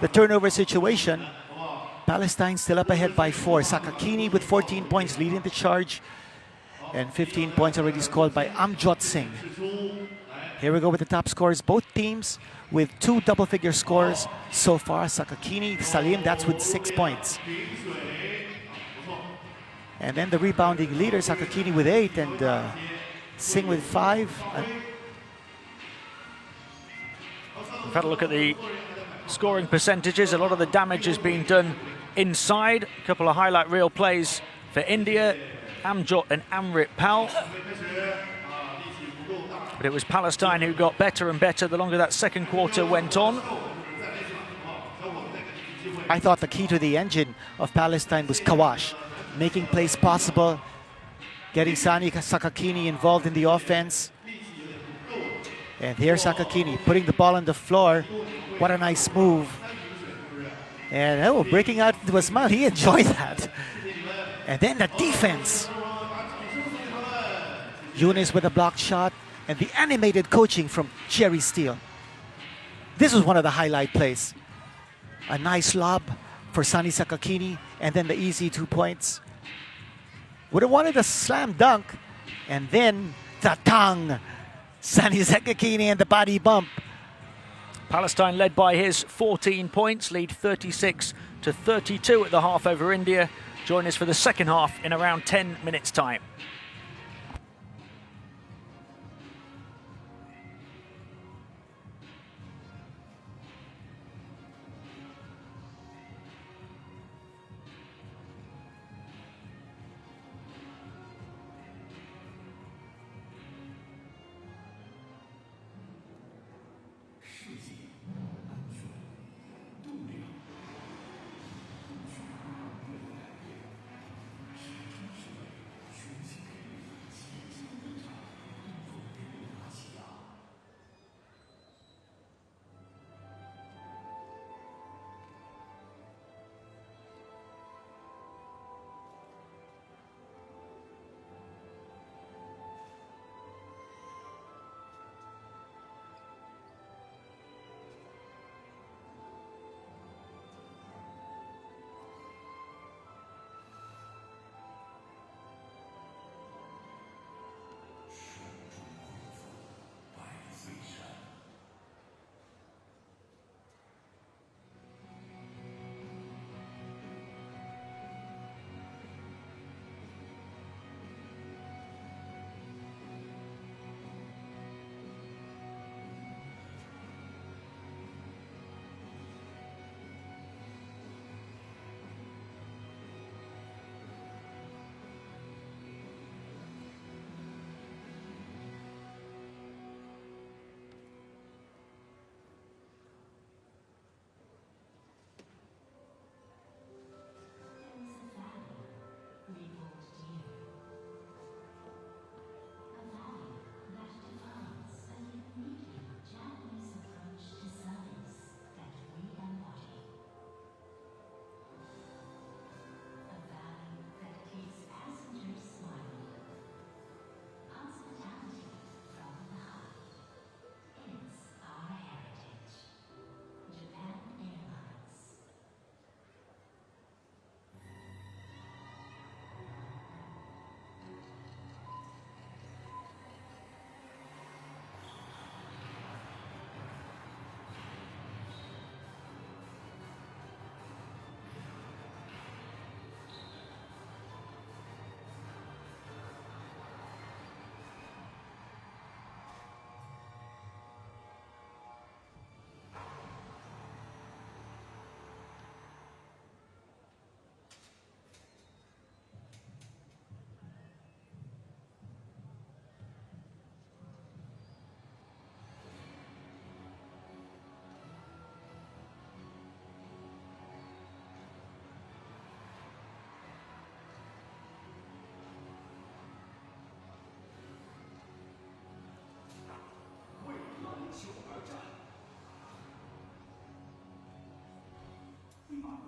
the turnover situation, Palestine still up ahead by 4. Sakakini with 14 points leading the charge, and 15 points already scored by Amjot Singh. Here we go with the top scorers. Both teams with 2 double-figure scores so far. Sakakini, Salim, that's with 6 points. And then the rebounding leader, Sakakini with 8 and Singh with 5. We've had a look at the scoring percentages. A lot of the damage has been done inside. A couple of highlight reel plays for India, Amjot and Amrit Pal. But it was Palestine who got better and better the longer that second quarter went on. I thought the key to the engine of Palestine was Kawash, making plays possible, getting Sani Sakakini involved in the offense. And here's Sakakini putting the ball on the floor. What a nice move. And breaking out into a smile, he enjoyed that. And then the defense. Yunus with a blocked shot, and the animated coaching from Jerry Steele. This was one of the highlight plays. A nice lob for Sani Sakakini, and then the easy 2 points. Would have wanted a slam dunk, and then the tongue. Sani Sakakini and the body bump. Palestine led by his 14 points, lead 36 to 32 at the half over India. Join us for the second half in around 10 minutes' time.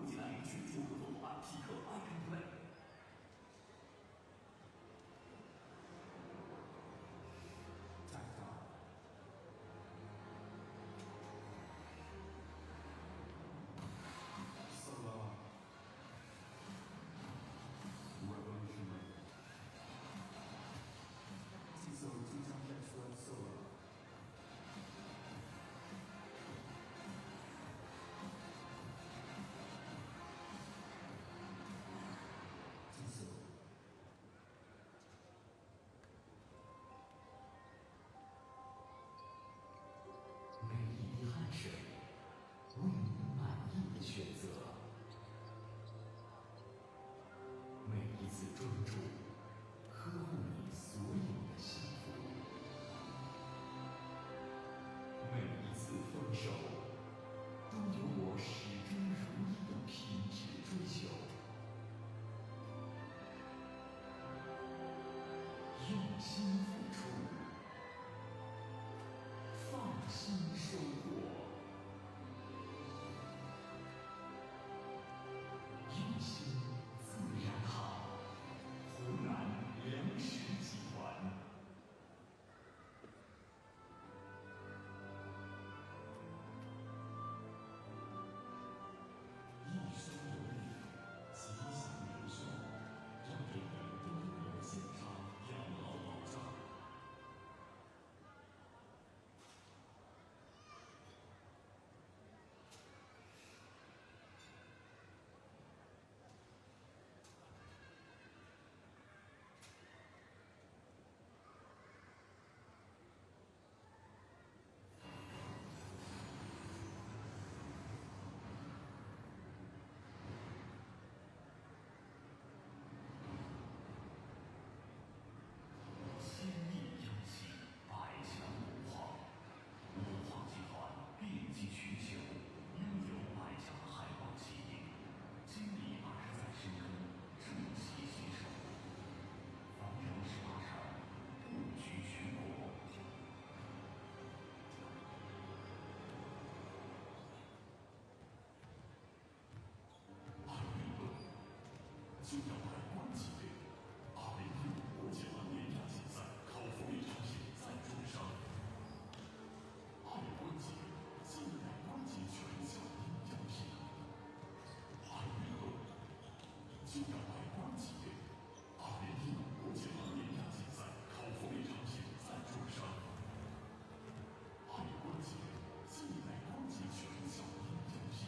不仅来领取9个合作案即刻 Icon Play。Solar Revolutionary 寄送即将闪烁 Solar。每一滴汗水，为你满意的选择；每一次专注，呵护你所有的幸福；每一次分手，都有我始终如一的品质追求。用心付出，放心收获，用心自然好。湖南粮食集团。一生有力，吉祥年寿，让人人都拥有健康养老保障。千亿央企，百强五矿，五矿集团遍及全球，拥有百家海外企业，经历20载深耕，政企携手，繁荣18城，布局全国。爱运动就要来关几队，2015国际篮联亚锦赛靠福利产品赞助商。爱关节，近代关节全效营养品。爱运动就要来关几队，2015国际篮联亚锦赛靠福利产品赞助商。爱关节，近代关节全效营养品。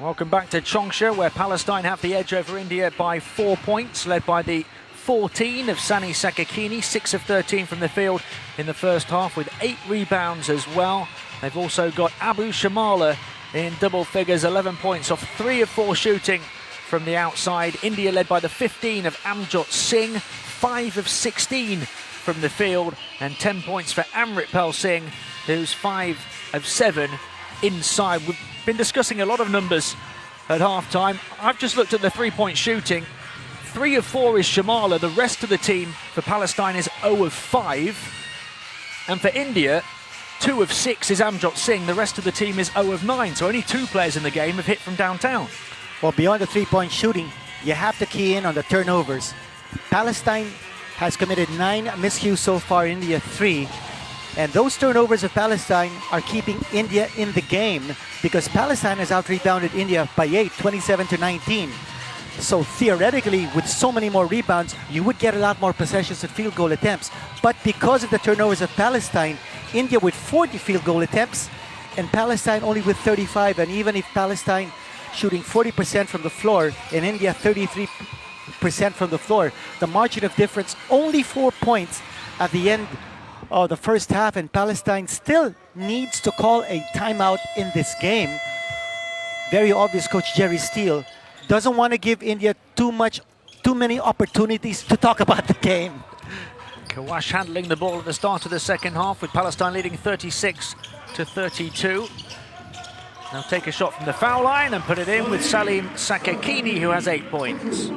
Welcome back to Changsha, where Palestine have the edge over India by 4 points, led by the 14 of Sani Sakakini, 6 of 13 from the field in the first half, with 8 rebounds as well. They've also got Abu Shamala in double figures, 11 points off 3 of 4 shooting from the outside. India led by the 15 of Amjot Singh, 5 of 16 from the field, and 10 points for Amritpal Singh, who's 5 of 7 inside. We've been discussing a lot of numbers at half-time. I've just looked at the three-point shooting. 3 of 4 is Shamala. The rest of the team for Palestine is 0 of 5. And for India, 2 of 6 is Amjot Singh. The rest of the team is 0 of 9. So only 2 players in the game have hit from downtown. Well, beyond the three-point shooting, you have to key in on the turnovers. Palestine has committed 9 miscues so far, India 3. And those turnovers of Palestine are keeping India in the game, because Palestine has out-rebounded India by 8, 27-19. So theoretically, with so many more rebounds, you would get a lot more possessions and field goal attempts. But because of the turnovers of Palestine, India with 40 field goal attempts and Palestine only with 35. And even if Palestine shooting 40% from the floor and India 33% from the floor, the margin of difference only 4 points at the end of the first half, and Palestine still needs to call a timeout in this game. Very obvious, Coach Jerry Steele doesn't want to give India too many opportunities to talk about the game. Kawash handling the ball at the start of the second half, with Palestine leading 36-32. They'll take a shot from the foul line and put it in with Salim Sakakini, who has 8 points.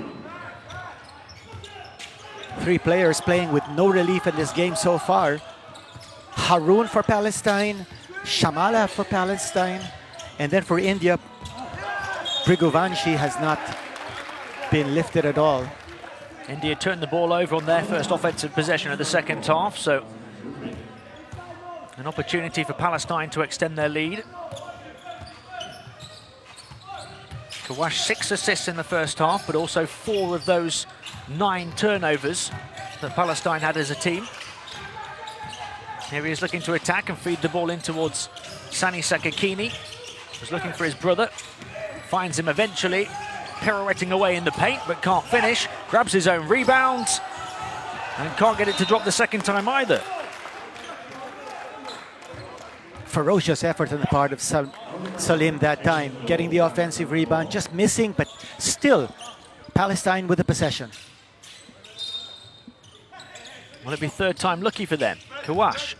3 players playing with no relief in this game so far. Haroon for Palestine, Shamala for Palestine, and then for India, Brigovanshi has not been lifted at all. India turned the ball over on their first offensive possession of the second half, so an opportunity for Palestine to extend their lead. Kawash 6 assists in the first half, but also 4 of those 9 turnovers that Palestine had as a team. Here he is looking to attack and feed the ball in towards Sani Sakakini. Was looking for his brother. Finds him eventually, pirouetting away in the paint, but can't finish. Grabs his own rebound and can't get it to drop the second time either. Ferocious effort on the part of Salim that time, getting the offensive rebound, just missing, but still Palestine with the possession. Will it be third time lucky for them? Kawash.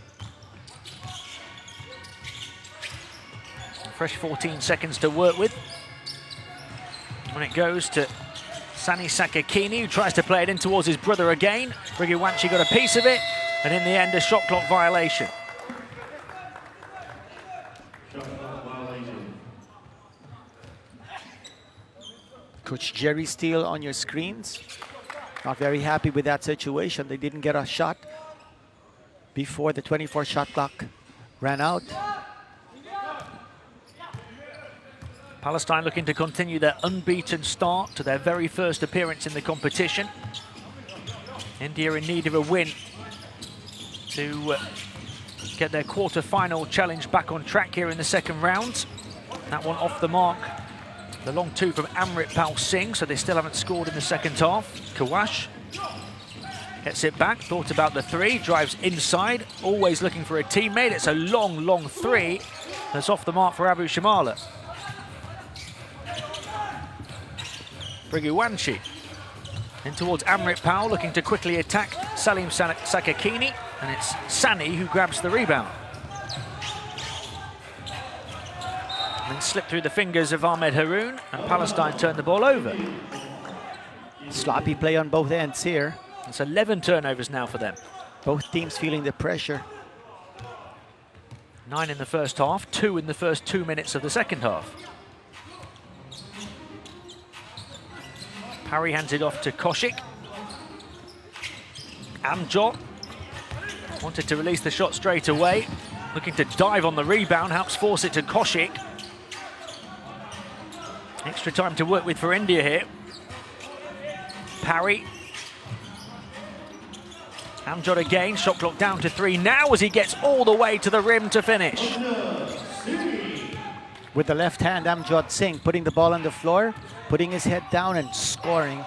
A fresh 14 seconds to work with. When it goes to Sani Sakakini, who tries to play it in towards his brother again. Brigovanshi got a piece of it, and in the end, a shot clock violation. Coach Jerry Steele on your screens. Not very happy with that situation. They didn't get a shot before the 24 shot clock ran out. Palestine looking to continue their unbeaten start to their very first appearance in the competition. India in need of a win to get their quarter-final challenge back on track here in the second round. That one off the mark. The long 2 from Amritpal Singh, so they still haven't scored in the second half. Kawash. Gets it back, thought about the three, drives inside, always looking for a teammate. It's a long, long three that's off the mark for Abu Shamala. Briguanchi in towards Amrit Powell, looking to quickly attack Salim Sakakini, and it's Sani who grabs the rebound. And then slipped through the fingers of Ahmed Haroun, and Palestine turned the ball over. Sloppy play on both ends here. It's 11 turnovers now for them. Both teams feeling the pressure. 9 in the first half, 2 in the first 2 minutes of the second half. Parry hands it off to Koshik. Amjot wanted to release the shot straight away. Looking to dive on the rebound, helps force it to Koshik. Extra time to work with for India here. Parry. Amjad again, shot clock down to 3 now as he gets all the way to the rim to finish. With the left hand, Amjad Singh putting the ball on the floor, putting his head down and scoring.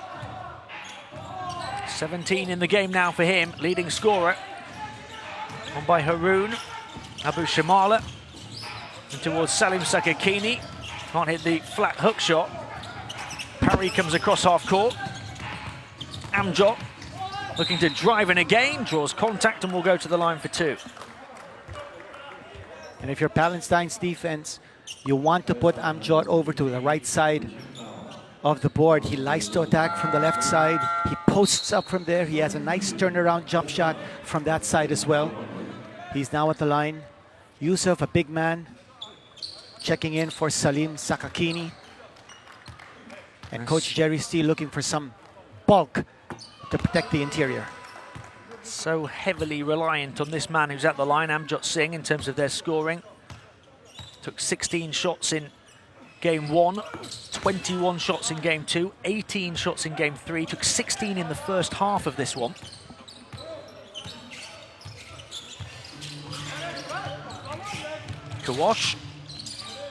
17 in the game now for him, leading scorer. On by Haroun, Abu Shamala, and towards Salim Sakakini. Can't hit the flat hook shot. Parry comes across half court. Amjad looking to drive in again, draws contact and will go to the line for 2. And if you're Palestine's defense, you want to put Amjad over to the right side of the board. He likes to attack from the left side. He posts up from there. He has a nice turnaround jump shot from that side as well. He's now at the line. Yusuf, a big man, checking in for Salim Sakakini. And Coach Jerry Steele looking for some bulk to protect the interior. So heavily reliant on this man who's at the line, Amjad Singh, in terms of their scoring. Took 16 shots in game 1, 21 shots in game 2, 18 shots in game 3, took 16 in the first half of this one. Kawash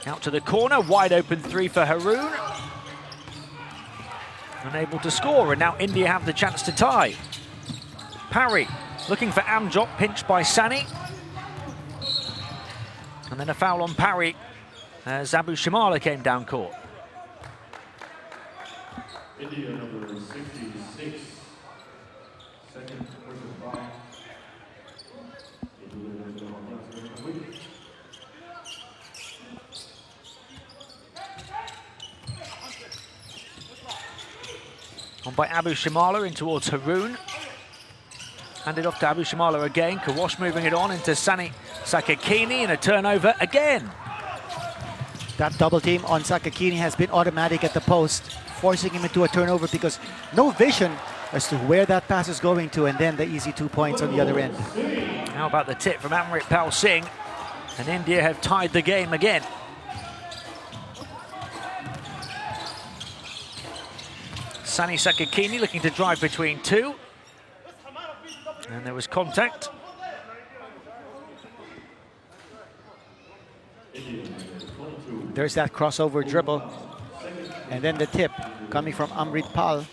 out to the corner, wide open 3 for Haroun. Unable to score, and now India have the chance to tie. Parry looking for Amjad, pinched by Sani. And then a foul on Parry as Abu Shamala came down court. India number 66. Second person foul. On by Abu Shamala in towards Haroun. Handed off to Abu Shamala again. Kawash moving it on into Sani Sakakini, and a turnover again. That double team on Sakakini has been automatic at the post, forcing him into a turnover because no vision as to where that pass is going to, and then the easy 2 points on the other end. How about the tip from Amrit Pal Singh? And India have tied the game again. Sani Sakakini looking to drive between 2. And there was contact. There's that crossover dribble. And then the tip coming from Amrit Pal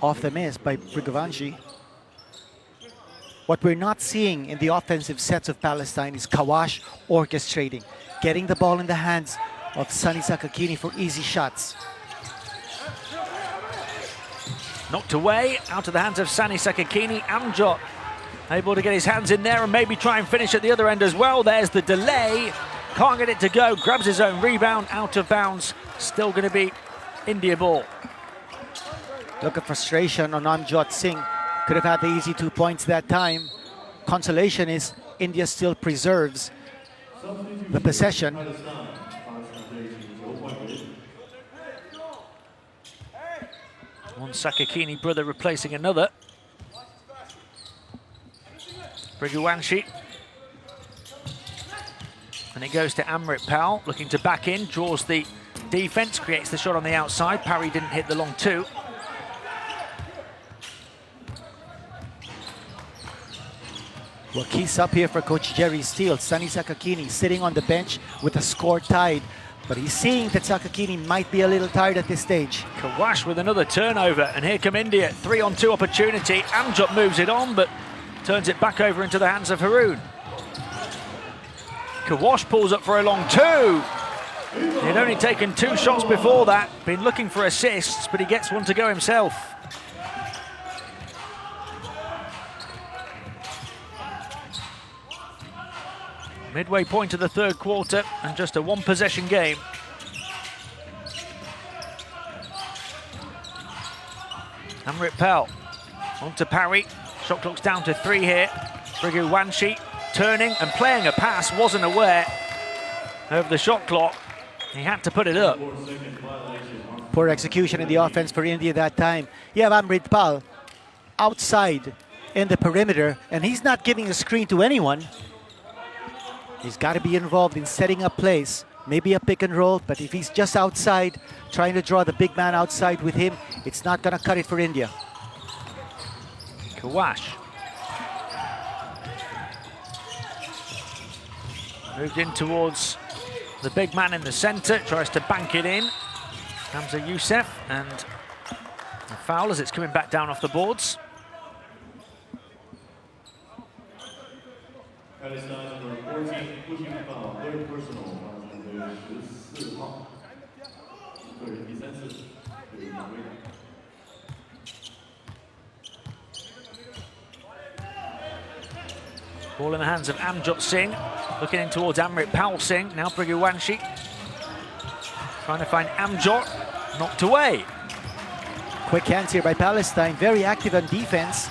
off the miss by Briguanchi. What we're not seeing in the offensive sets of Palestine is Kawash orchestrating, getting the ball in the hands of Sani Sakakini for easy shots. Knocked away, out of the hands of Sani Sakakini. Amjad able to get his hands in there and maybe try and finish at the other end as well. There's the delay. Can't get it to go. Grabs his own rebound, out of bounds. Still going to be India ball. Look at frustration on Amjad Singh. Could have had the easy 2 points that time. Consolation is India still preserves the possession. One Sakakini brother replacing another. Briguanchi. And it goes to Amrit Pal, looking to back in, draws the defense, creates the shot on the outside. Parry didn't hit the long 2. Well, keys up here for Coach Jerry Steele. Sani Sakakini sitting on the bench with the score tied But he's seeing that Sakakini might be a little tired at this stage. Kawash with another turnover, and here come India. 3-on-2 opportunity. Amjot moves it on, but turns it back over into the hands of Haroon. Kawash pulls up for a long two. He'd only taken 2 shots before that, been looking for assists, but he gets one to go himself. Midway point of the third quarter and just a 1-possession game. Amrit Pal on to Parry. Shot clock's down to 3 here. Brigu Wanshi turning and playing a pass, wasn't aware of the shot clock. He had to put it up. Poor execution in the offense for India that time. You have Amrit Pal outside in the perimeter, and he's not giving a screen to anyone. He's got to be involved in setting up plays, maybe a pick and roll, but if he's just outside, trying to draw the big man outside with him, it's not going to cut it for India. Kawash. Moved in towards the big man in the centre, tries to bank it in. Hamza Youssef, and a foul as it's coming back down off the boards. Palestine number 14, pushing foul, third personal, 14号，个人第3次，对于违例。Ball in the hands of Amjot Singh, looking in towards Amrit Pal Singh. Now Brigu Wanshi trying to find Amjot, knocked away. Quick hands here by Palestine, very active on defense.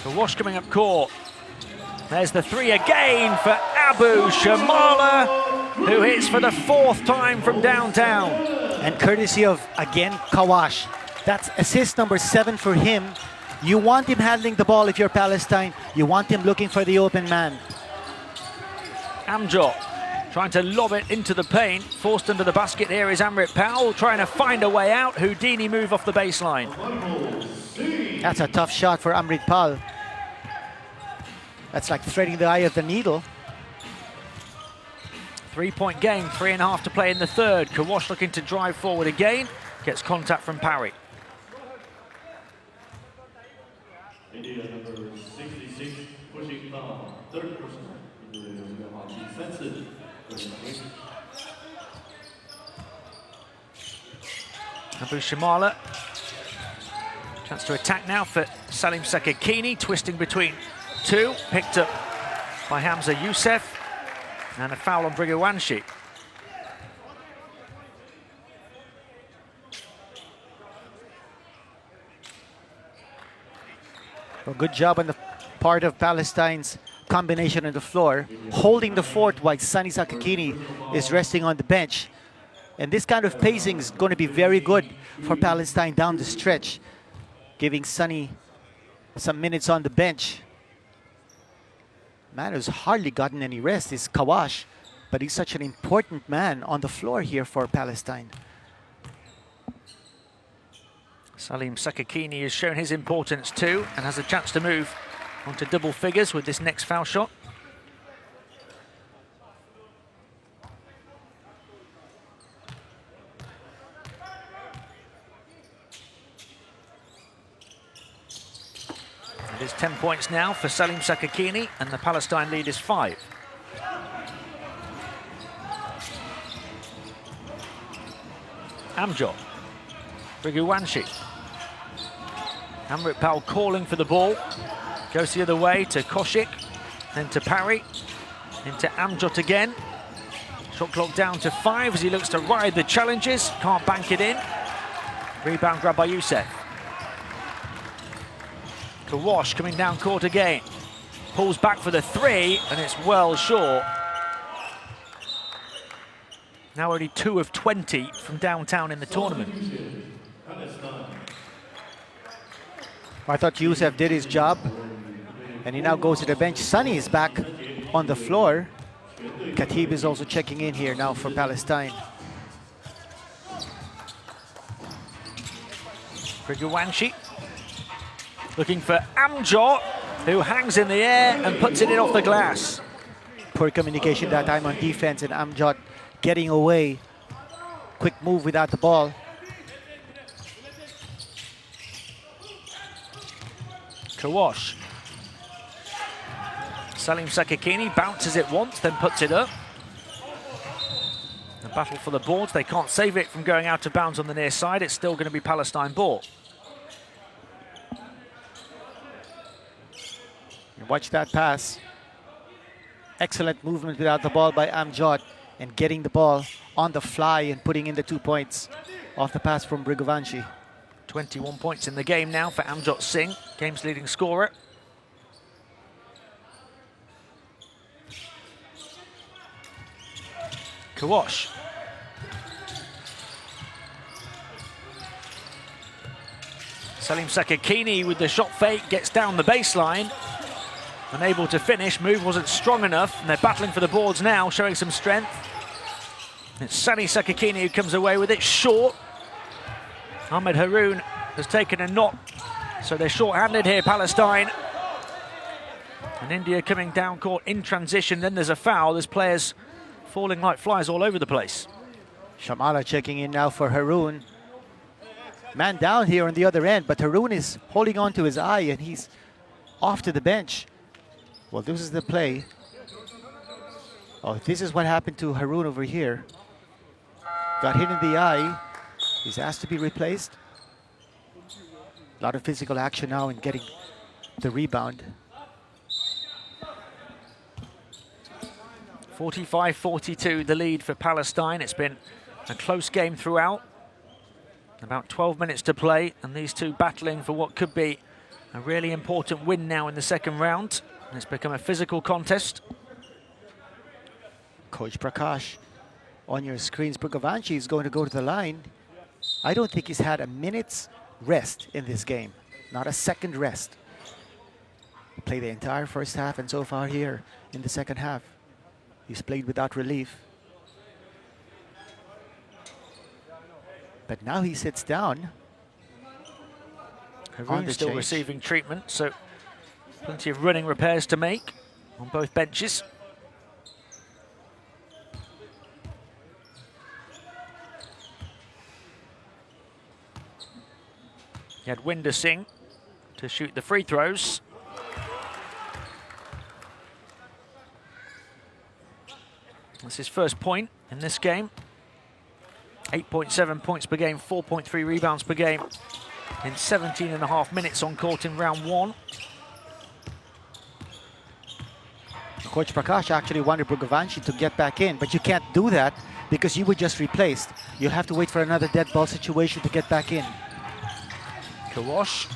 Kawash coming up court. There's the 3 again for Abu Shamala, who hits for the 4th time from downtown. And courtesy of, again, Kawash. That's assist number 7 for him. You want him handling the ball if you're Palestine. You want him looking for the open man. Amjot trying to lob it into the paint. Forced under the basket here is Amrit Pal, trying to find a way out. Houdini move off the baseline. That's a tough shot for Amrit Pal. That's like threading the eye of the needle. 3-point game, 3.5 to play in the third. Kawash looking to drive forward again. Gets contact from Parry. India number 66, pushing foul, third personal, 对于这个话第3次，个人违例。Abu Shamala. Chance to attack now for Salim Sakakini, twisting between 2, picked up by Hamza Youssef, and a foul on Brigu Wanshi. Well, good job on the part of Palestine's combination on the floor, holding the fort while Sunny Sakakini is resting on the bench. And this kind of pacing is going to be very good for Palestine down the stretch, giving Sunny some minutes on the bench. Man who's hardly gotten any rest is Kawash, but he's such an important man on the floor here for Palestine. Salim Sakakini has shown his importance too and has a chance to move onto double figures with this next foul shot. It is 10 points now for Salim Sakakini, and the Palestine lead is 5. Amjot. Brigu Wanshi. Amrit Pal calling for the ball. Goes the other way to Koshik, then to Parry, into Amjot again. Shot clock down to 5 as he looks to ride the challenges. Can't bank it in. Rebound grab by Youssef. Kawash coming down court again. Pulls back for the 3, and it's well short. Now only 2 of 20 from downtown in the tournament. I thought Youssef did his job, and he now goes to the bench. Sunny is back on the floor. Khatib is also checking in here now for Palestine. Brigu Wanshi looking for Amjot, who hangs in the air and puts it in off the glass. Poor communication that time on defense, and Amjot getting away quick move without the ball. Kawash. Salim Sakakini bounces it once, then puts it up. The battle for the boards. They can't save it from going out of bounds on the near side. It's still going to be Palestine ball. Watch that pass. Excellent movement without the ball by Amjad, and getting the ball on the fly and putting in the 2 points off the pass from Brigovanshi. 21 points in the game now for Amjad Singh, game's leading scorer. Kawash. Salim Sakakini with the shot fake, gets down the baseline. Unable to finish, move wasn't strong enough, and they're battling for the boards now, showing some strength. It's Salim Sakakini who comes away with it, short. Ahmed Haroun has taken a knock, so they're short-handed here, Palestine. And India coming down court in transition, then there's a foul. There's players falling like flies all over the place. Shamala checking in now for Haroun. Man down here on the other end, but Haroun is holding on to his eye and he's off to the bench. Well, this is the play. Oh, this is what happened to Haroun over here. Got hit in the eye. He's asked to be replaced. A lot of physical action now in getting the rebound. 45-42, the lead for Palestine. It's been a close game throughout. About 12 minutes to play, and these two battling for what could be a really important win now in the second round. And it's become a physical contest. Coach Prakash, on your screens, Brigovanshi is going to go to the line. I don't think he's had a minute's rest in this game. Not a second rest. Played the entire first half, and so far here in the second half, he's played without relief. But now he sits down. Haroun's still receiving treatment, so plenty of running repairs to make on both benches. He had Winder Singh to shoot the free throws. That's his first point in this game. 8.7 points per game, 4.3 rebounds per game in 17.5 minutes on court in round one. Coach Prakash actually wanted Brigovanshi to get back in, but you can't do that because you were just replaced. You'll have to wait for another dead ball situation to get back in. Kawash.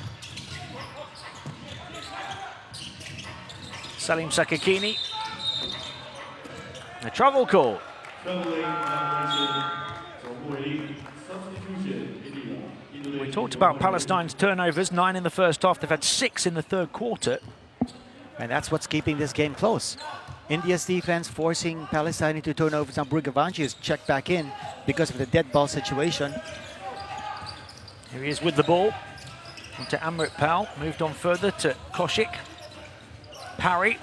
Salim Sakakini. A travel call. We talked about Palestine's turnovers, 9 in the first half. They've had 6 in the third quarter. And that's what's keeping this game close. India's defense forcing Palestine into turnovers, and Brigovanshi is checked back in because of the dead ball situation. Here he is with the ball. On to Amrit Pal, moved on further to Koshik. Parry.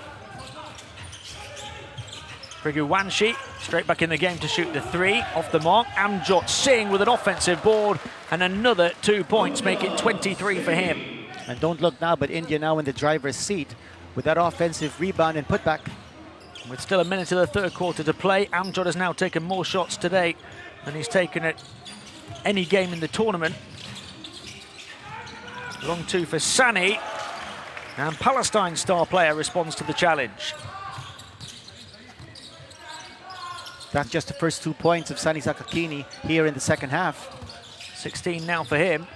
Brigovanshi straight back in the game to shoot the 3 off the mark. Amjad Singh with an offensive board and another 2 points, make it 23 for him. And don't look now, but India now in the driver's seat with that offensive rebound and putback. With still a minute of the third quarter to play, Amjad has now taken more shots today than he's taken at any game in the tournament. Long 2 for Sani, and Palestine star player responds to the challenge. That's just the first 2 points of Sani Sakakini here in the second half. 16 now for him.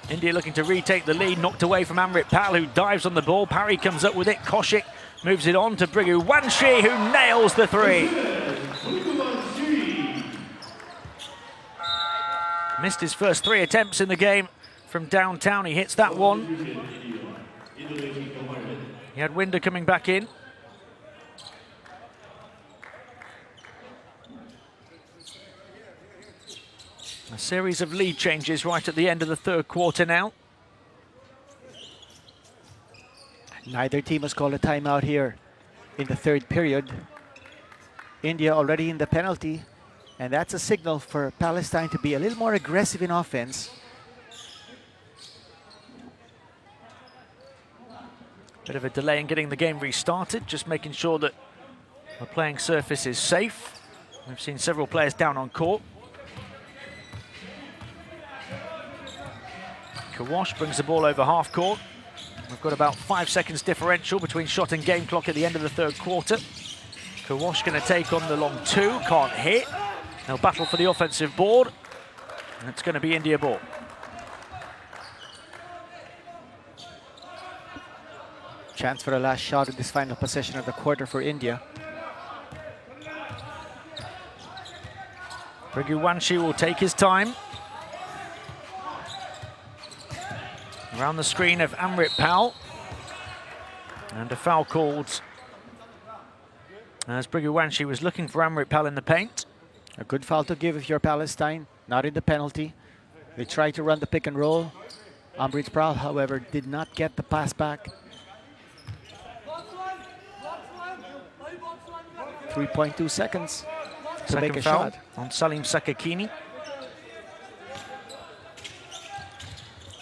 India looking to retake the lead, knocked away from Amrit Pal, who dives on the ball. Parry comes up with it. Koshik moves it on to Brigovanshi, who nails the 3. Missed his first 3 attempts in the game from downtown. He hits that one. He had Winder coming back in. A series of lead changes right at the end of the third quarter now. Neither team has called a timeout here in the third period. India already in the penalty And that's a signal for Palestine to be a little more aggressive in offense. Bit of a delay in getting the game restarted, just making sure that the playing surface is safe. We've seen several players down on court. Kawash brings the ball over half court. We've got about 5 seconds differential between shot and game clock at the end of the third quarter. Kawash going to take on the long two, can't hit. They'll battle for the offensive board, and it's going to be India ball. Chance for a last shot in this final possession of the quarter for India. Briguwanshi will take his time. Around the screen of Amrit Pal. And a foul called as Briguwanshi was looking for Amrit Pal in the paint. A good foul to give if you're Palestine, not in the penalty. They tried to run the pick and roll. Amrit Pal, however, did not get the pass back. 3.2 seconds to Second make a foul shot. on Salim Sakakini.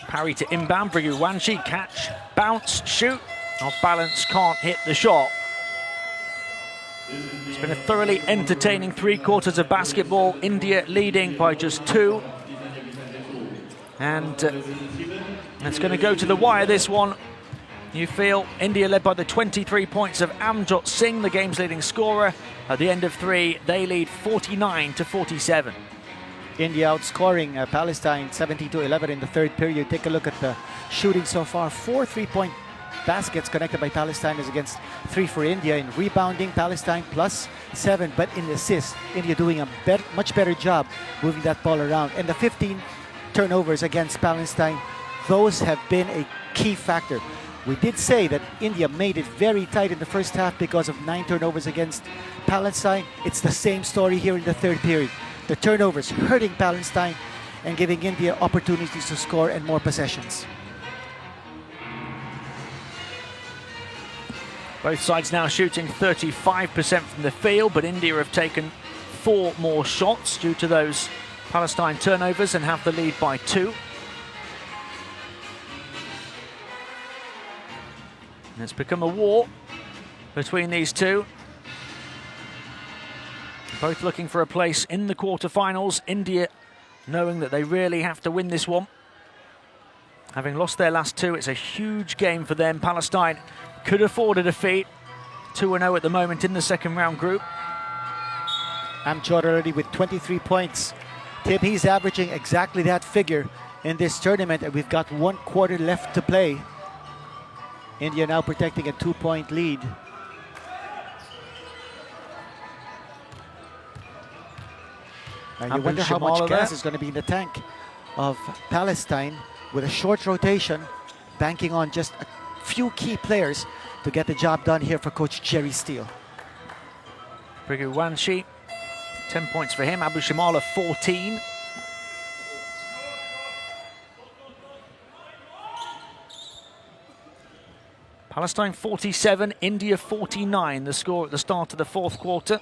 Parry to inbound, Briguwanshi, catch, bounce, shoot. Off balance, can't hit the shot. It's been a thoroughly entertaining 3 quarters of basketball. India leading by just 2. And it's going to go to the wire, this one. You feel India led by the 23 points of Amjot Singh, the game's leading scorer. At the end of 3, they lead 49-47. India outscoring Palestine 17-11 in the third period. Take a look at the shooting so far. 4 3-point baskets connected by Palestine is against 3 for India. In rebounding, Palestine +7, but in assists, India doing a much better job moving that ball around. And the 15 turnovers against Palestine, those have been a key factor. We did say that India made it very tight in the first half because of 9 turnovers against Palestine. It's the same story here in the third period. The turnovers hurting Palestine and giving India opportunities to score and more possessions. Both sides now shooting 35% from the field, but India have taken 4 more shots due to those Palestine turnovers and have the lead by 2. And it's become a war between these two. Both looking for a place in the quarterfinals. India knowing that they really have to win this one. Having lost their last 2, it's a huge game for them. Palestine could afford a defeat. 2-0 at the moment in the second round group. Amjad already with 23 points. Tim, he's averaging exactly that figure in this tournament, and we've got 1 quarter left to play. India now protecting a 2-point lead. And you wonder how much gas is going to be in the tank of Palestine with a short rotation, banking on just a few key players to get the job done here for Coach Jerry Steele. Briguwanshi, 10 points for him. Abu Shamala, 14. Palestine 47, India 49, the score at the start of the fourth quarter.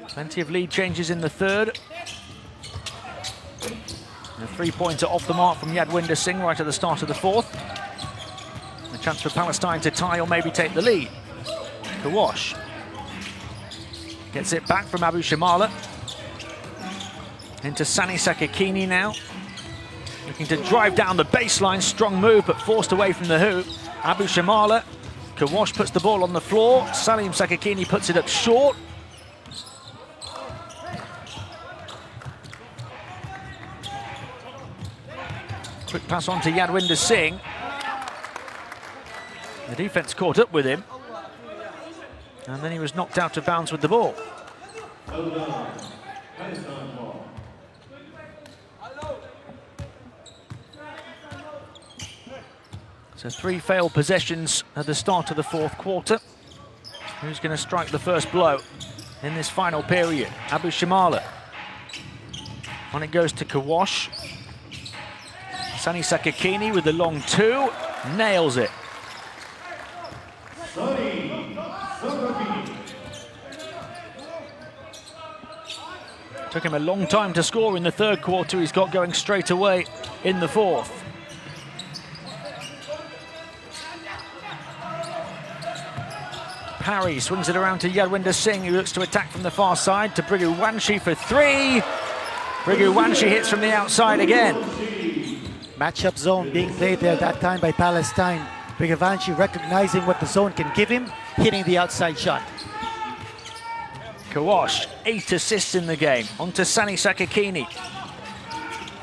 Plenty of lead changes in the third. And a 3-pointer off the mark from Yadwinder Singh right at the start of the fourth. A chance for Palestine to tie or maybe take the lead. Kawash gets it back from Abu Shamala. Into Sani Sakakini now. Looking to drive down the baseline, strong move, but forced away from the hoop. Abu Shamala, Kawash puts the ball on the floor. Salim Sakakini puts it up short. Quick pass on to Yadwinder Singh. The defense caught up with him. And then he was knocked out of bounds with the ball. So 3 failed possessions at the start of the fourth quarter. Who's going to strike the first blow in this final period? Abu Shamala. On it goes to Kawash. Sani Sakakini with the long 2. Nails it. Took him a long time to score in the third quarter. He's got going straight away in the fourth. Parry swings it around to Yadwinder Singh, who looks to attack from the far side, to Brigu Wanshi for three. Brigu Wanshi hits from the outside again. Matchup zone being played there that time by Palestine. Brigu Wanshi recognizing what the zone can give him, hitting the outside shot. Kawash, 8 assists in the game. On to Sani Sakakini.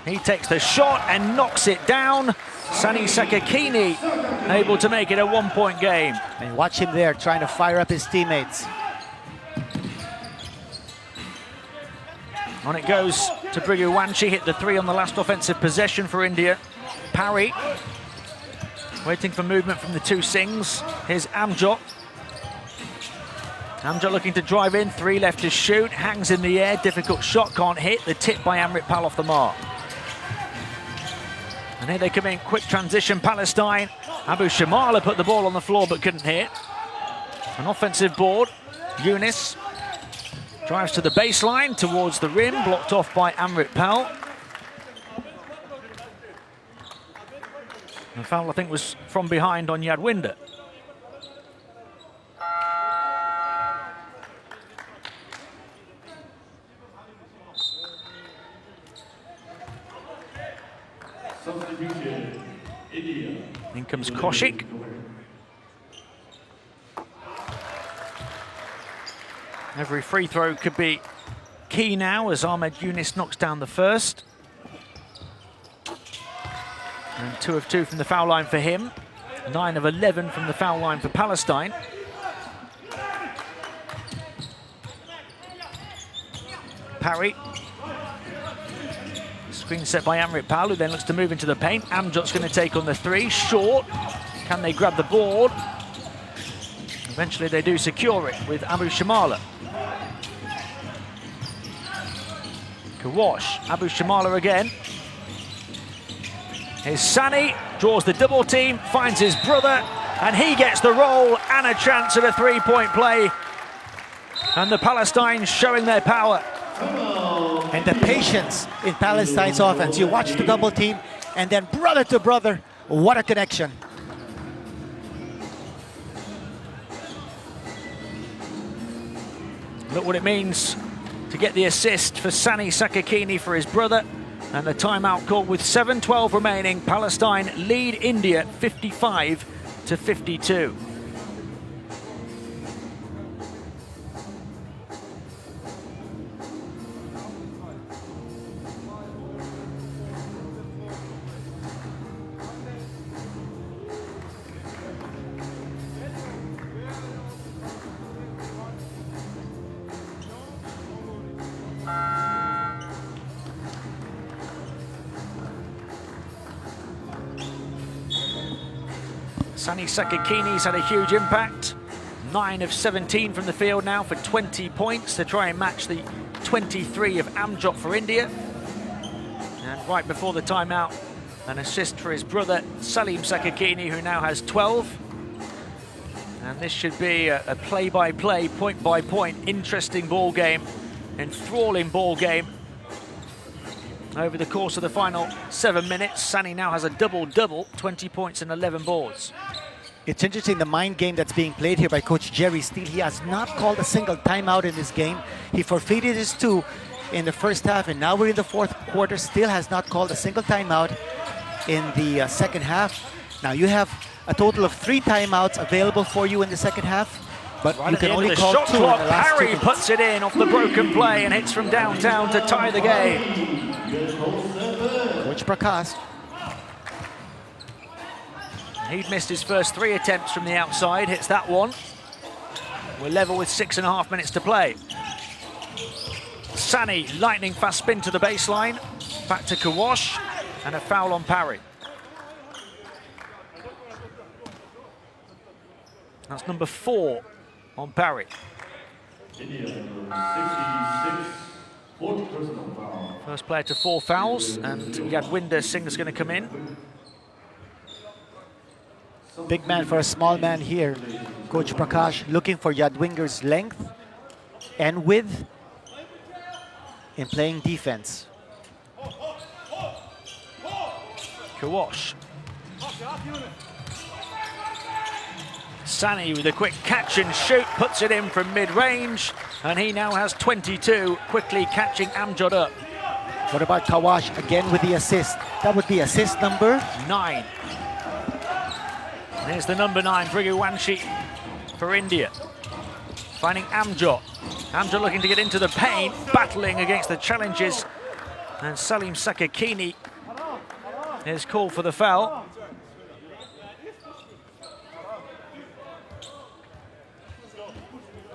He takes the shot and knocks it down. Sani Sakakini able to make it a 1-point game. And watch him there trying to fire up his teammates. On it goes to Brigu Wanshi, hit the three on the last offensive possession for India. Parry, waiting for movement from the two Singhs. Here's Amjot. Amjot looking to drive in, three left to shoot, hangs in the air, difficult shot, can't hit. The tip by Amrit Pal off the mark. And here they come in, quick transition, Palestine. Abu Shamala put the ball on the floor but couldn't hit. An offensive board, Yunus drives to the baseline, towards the rim, blocked off by Amrit Pal. The foul, I think, was from behind on Yadwinder. Substitution, India. In comes Koshik. Every free throw could be key now as Ahmed Yunus knocks down the first. And 2 of 2 from the foul line for him. 9 of 11 from the foul line for Palestine. Parry. Screen set by Amrit Pal, who then looks to move into the paint. Amjot's going to take on the three. Short. Can they grab the board? Eventually they do secure it with Abu Shamala. Kawash. Abu Shamala again. Here's Sani. Draws the double team. Finds his brother. And he gets the roll and a chance at a three-point play. And the Palestine showing their power. And the patience in Palestine's offense. You watch the double team and then brother to brother. What a connection. Look what it means to get the assist for Sani Sakakini for his brother. And the timeout call with 7:12 remaining. Palestine lead India 55-52. Sani Sakakini's had a huge impact. 9 of 17 from the field now for 20 points to try and match the 23 of Amjot for India. And right before the timeout, an assist for his brother Salim Sakakini, who now has 12. And this should be a play-by-play, point-by-point, interesting ball game, enthralling ball game. Over the course of the final 7 minutes, Sani now has a double-double, 20 points and 11 boards. It's interesting, the mind game that's being played here by Coach Jerry Steele. He has not called a single timeout in this game. He forfeited his 2 in the first half, and now we're in the fourth quarter. Still has not called a single timeout in the second half. Now you have a total of 3 timeouts available for you in the second half, but Right you can only call 2 in the last 2 Parry minutes. puts it in off the broken play and hits from downtown to tie the game. Coach Prakash. He'd missed his first 3 attempts from the outside, hits that one. We're level with 6.5 minutes to play. Sani, lightning fast spin to the baseline. Back to Kawash, and a foul on Parry. That's number 4 on Parry. India number 66, fourth personal foul. First player to 4 fouls, and Yadwinder Singh is going to come in. Big man for a small man here. Coach Prakash looking for Yadwinder's length and width. in playing defense. Kawash. Sani with a quick catch and shoot, puts it in from mid-range, and he now has 22, quickly catching Amjad up. What about Kawash again with the assist? That would be assist number 9. There's the number 9, Briguwanshi for India. Finding Amjad. Amjad looking to get into the paint, battling against the challenges. And Salim Sakakini is called for the foul.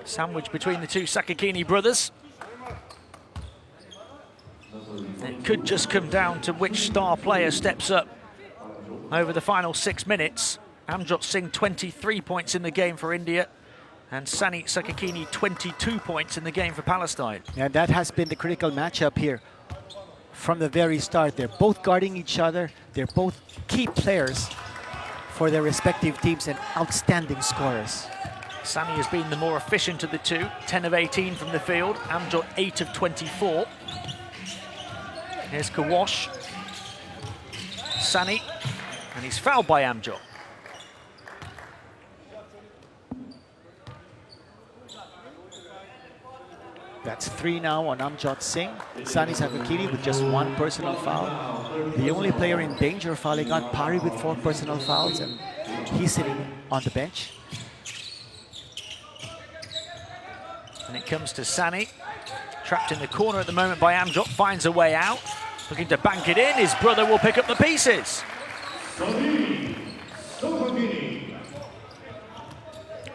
Sandwich between the two Sakakini brothers. It could just come down to which star player steps up over the final 6 minutes. Amjad Singh 23 points in the game for India, and Sani Sakakini 22 points in the game for Palestine. And that has been the critical matchup here from the very start. They're both guarding each other. They're both key players for their respective teams and outstanding scorers. Sani has been the more efficient of the two, 10 of 18 from the field, Amjad 8 of 24. Here's Kawash. Sani, and he's fouled by Amjad. That's 3 now on Amjad Singh. Sani Sakakini with just 1 personal foul. The only player in danger of fouling out, Pari with 4 personal fouls, and he's sitting on the bench. And it comes to Sani, trapped in the corner at the moment by Amjad, finds a way out, looking to bank it in. His brother will pick up the pieces.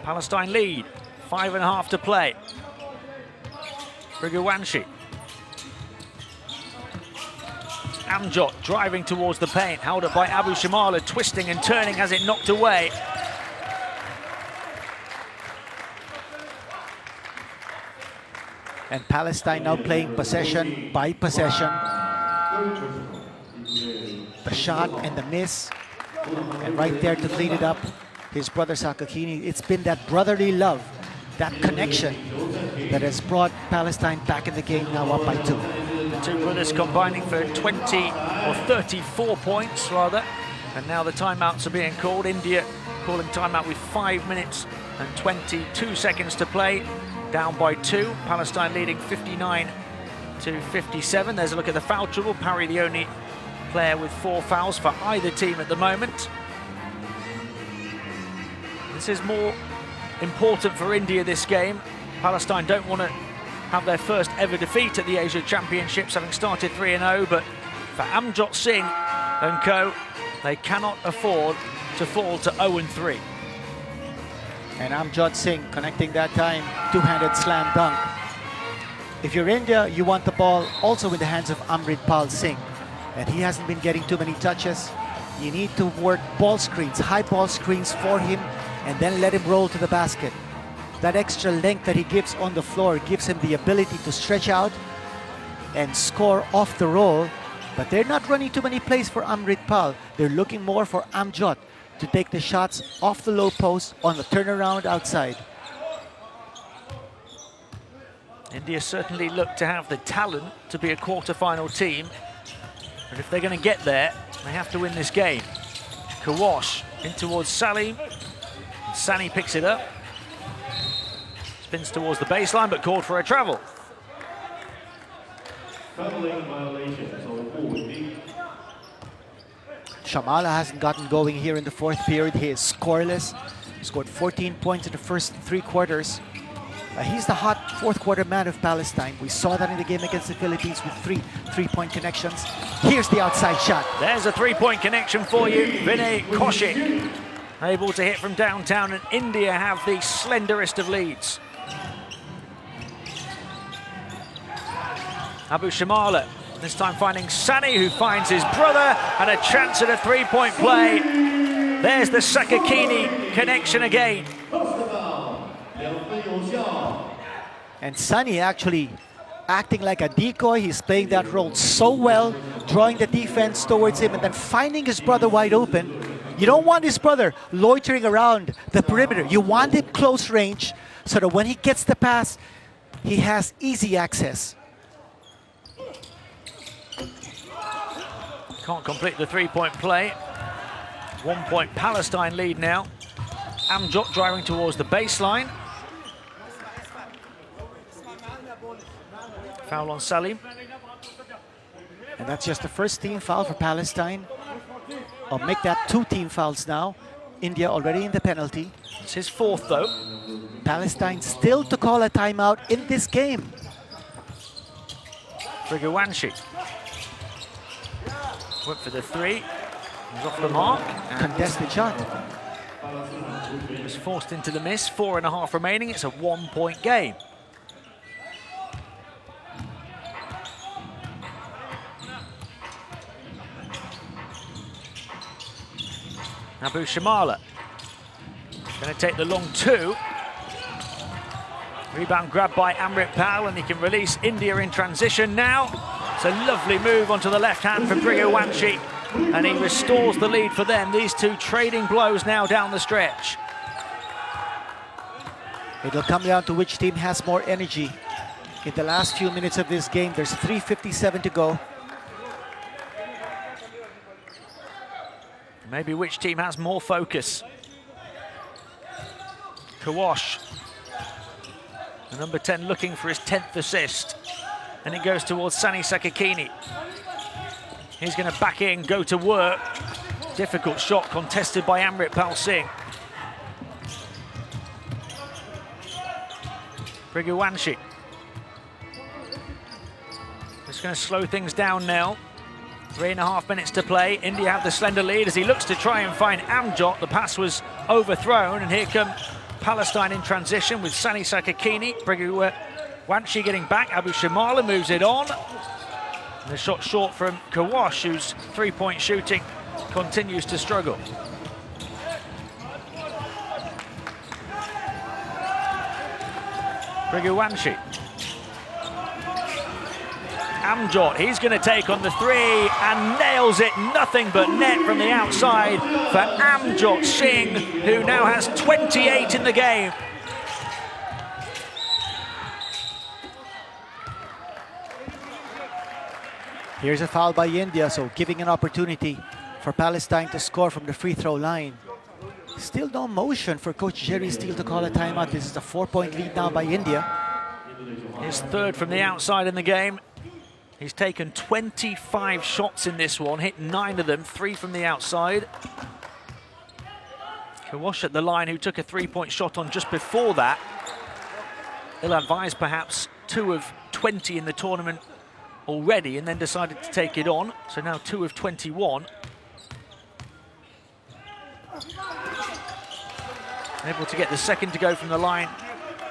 Palestine lead, 5.5 to play. Briguwanshi. Amjad driving towards the paint, held up by Abu Shamala, twisting and turning, has it knocked away. And Palestine now playing possession by possession. The shot and the miss. And right there to clean it up, his brother Sakakini. It's been that brotherly love, that connection that has brought Palestine back in the game, now up by 2. The two brothers combining for 20 or 34 points rather. And now the timeouts are being called. India calling timeout with 5 minutes and 22 seconds to play. Down by 2. Palestine leading 59 to 57. There's a look at the foul trouble. Pari the only player with 4 fouls for either team at the moment. This is more important for India this game. Palestine don't want to have their first ever defeat at the Asia Championships, having started 3-0, but for Amjad Singh and co, they cannot afford to fall to 0-3. And Amjad Singh connecting that time, 2-handed slam dunk. If you're India, you want the ball also in the hands of Amritpal Singh. And he hasn't been getting too many touches. You need to work ball screens, high ball screens for him, and then let him roll to the basket. That extra length that he gives on the floor gives him the ability to stretch out and score off the roll. But they're not running too many plays for Amritpal. They're looking more for Amjad to take the shots off the low post on the turnaround outside. India certainly look to have the talent to be a quarter-final team. But if they're going to get there, they have to win this game. Kawash in towards Salim. Sani picks it up. Spins towards the baseline, but called for a travel. Traveling violation, so 4-1. Shamala hasn't gotten going here in the 4th period. He is scoreless. He scored 14 points in the first 3 quarters. He's the hot 4th quarter man of Palestine. We saw that in the game against the Philippines with 3 three-point connections. Here's the outside shot. There's a 3-point connection for you. Vinay Kaushik able to hit from downtown, and India have the slenderest of leads. Abu Shamala this time finding Sani, who finds his brother, and a chance at a 3-point play. There's the Sakakini connection again. And Sani actually acting like a decoy. He's playing that role so well, drawing the defense towards him and then finding his brother wide open. You don't want his brother loitering around the perimeter. You want him close range so that when he gets the pass, he has easy access. Can't complete the three-point play. 1 point Palestine lead now. Amjot driving towards the baseline. Foul on Salim. And that's just the first team foul for Palestine. I'll make that 2 team fouls now. India already in the penalty. It's his 4th though. Palestine still to call a timeout in this game. Brigawanshi went for the 3. He's off the mark. Contested shot. Was forced into the miss. 4.5 remaining. It's a 1-point game. Abu Shamala going to take the long 2. Rebound grabbed by Amrit Pal, and he can release India in transition now. It's a lovely move onto the left hand from Brigawanshi, and he restores the lead for them. These two trading blows now down the stretch. It'll come down to which team has more energy. In the last few minutes of this game, there's 3:57 to go. Maybe which team has more focus. Kawash, the number 10, looking for his 10th assist. And it goes towards Sani Sakakini. He's going to back in, go to work. Difficult shot contested by Amrit Pal Singh. Brigawanshi. Just going to slow things down now. 3.5 minutes to play. India have the slender lead as he looks to try and find Amjot. The pass was overthrown, and here come Palestine in transition with Sani Sakakini. Brigawanshi getting back. Abu Shamala moves it on. And the shot short from Kawash, whose three-point shooting continues to struggle. Brigawanshi. Amjot, he's going to take on the 3 and nails it. Nothing but net from the outside for Amjot Singh, who now has 28 in the game. Here's a foul by India, so giving an opportunity for Palestine to score from the free throw line. Still no motion for Coach Jerry Steele to call a timeout. This is a 4-point lead now by India. His 3rd from the outside in the game. He's taken 25 shots in this one, hit 9 of them, 3 from the outside. Kawash at the line, who took a 3-point shot on just before that. He'll advise perhaps 2 of 20 in the tournament already, and then decided to take it on. So now 2 of 21. Able to get the 2nd to go from the line,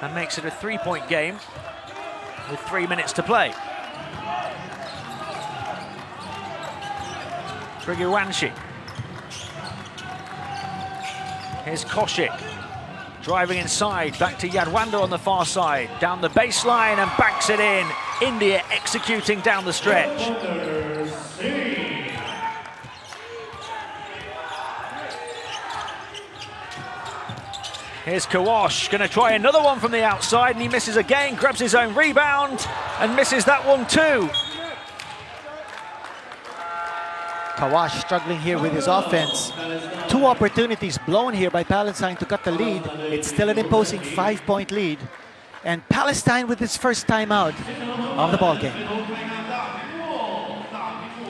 and makes it a 3-point game with 3 minutes to play. Brigawanshi. Here's Koshik. Driving inside, back to Yadwanda on the far side. Down the baseline and backs it in. India executing down the stretch. Here's Kawash, going to try another one from the outside, and he misses again, grabs his own rebound, and misses that one too. Kawash struggling here with his offense. 2 opportunities blown here by Palestine to cut the lead. It's still an imposing 5-point lead. And Palestine with its first timeout of the ballgame.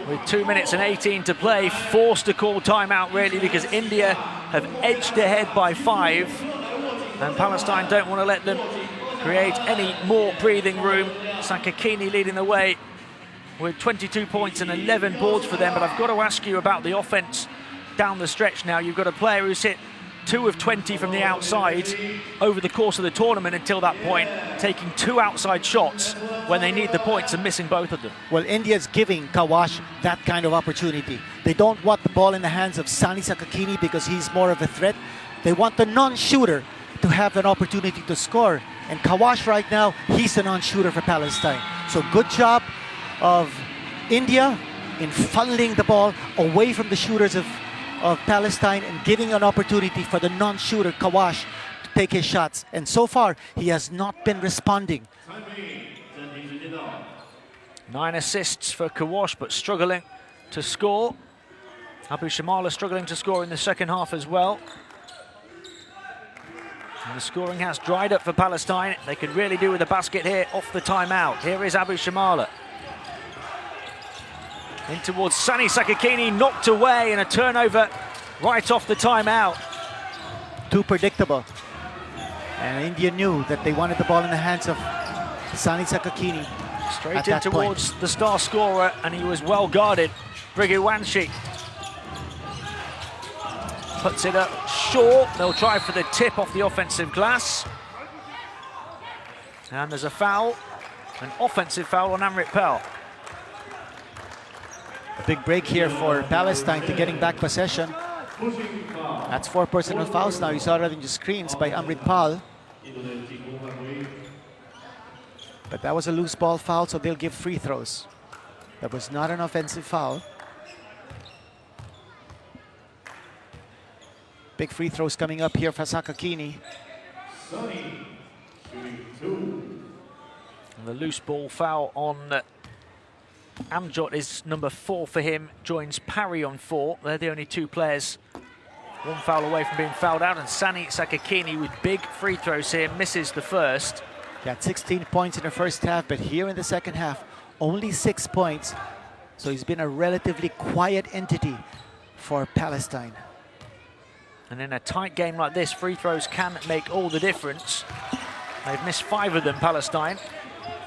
With 2 minutes and 18 to play, forced to call timeout really, because India have edged ahead by 5. And Palestine don't want to let them create any more breathing room. Sakakini leading the way with 22 points and 11 boards for them. But I've got to ask you about the offense down the stretch now. You've got a player who's hit 2 of 20 from the outside over the course of the tournament until that point, taking 2 outside shots when they need the points and missing both of them. Well, India's giving Kawash that kind of opportunity. They don't want the ball in the hands of Sani Sakakini because he's more of a threat. They want the non-shooter to have an opportunity to score. And Kawash right now, he's the non-shooter for Palestine. So good job of India in funneling the ball away from the shooters of Palestine and giving an opportunity for the non-shooter Kawash to take his shots. And so far, he has not been responding. 9 assists for Kawash, but struggling to score. Abu Shamala struggling to score in the second half as well. And the scoring has dried up for Palestine. They could really do with a basket here off the timeout. Here is Abu Shamala. In towards Sani Sakakini, knocked away, and a turnover right off the timeout. Too predictable. And India knew that they wanted the ball in the hands of Sani Sakakini. Straight in towards the star scorer, and he was well guarded. Briguwanshi puts it up short. They'll try for the tip off the offensive glass. And there's a foul, an offensive foul on Amrit Pal. A big break here for Palestine to getting back possession. That's 4 personal fouls now. You saw it on the screens by Amrit Pal. But that was a loose ball foul, so they'll give free throws. That was not an offensive foul. Big free throws coming up here for Sakakini. The loose ball foul on Amjot is number 4 for him. Joins Parry on 4. They're the only 2 players 1 foul away from being fouled out. And Sani Sakakini with big free throws here, misses the first. He had 16 points in the first half, but here in the second half, only 6 points. So he's been a relatively quiet entity for Palestine. And in a tight game like this, free throws can make all the difference. They've missed 5 of them, Palestine.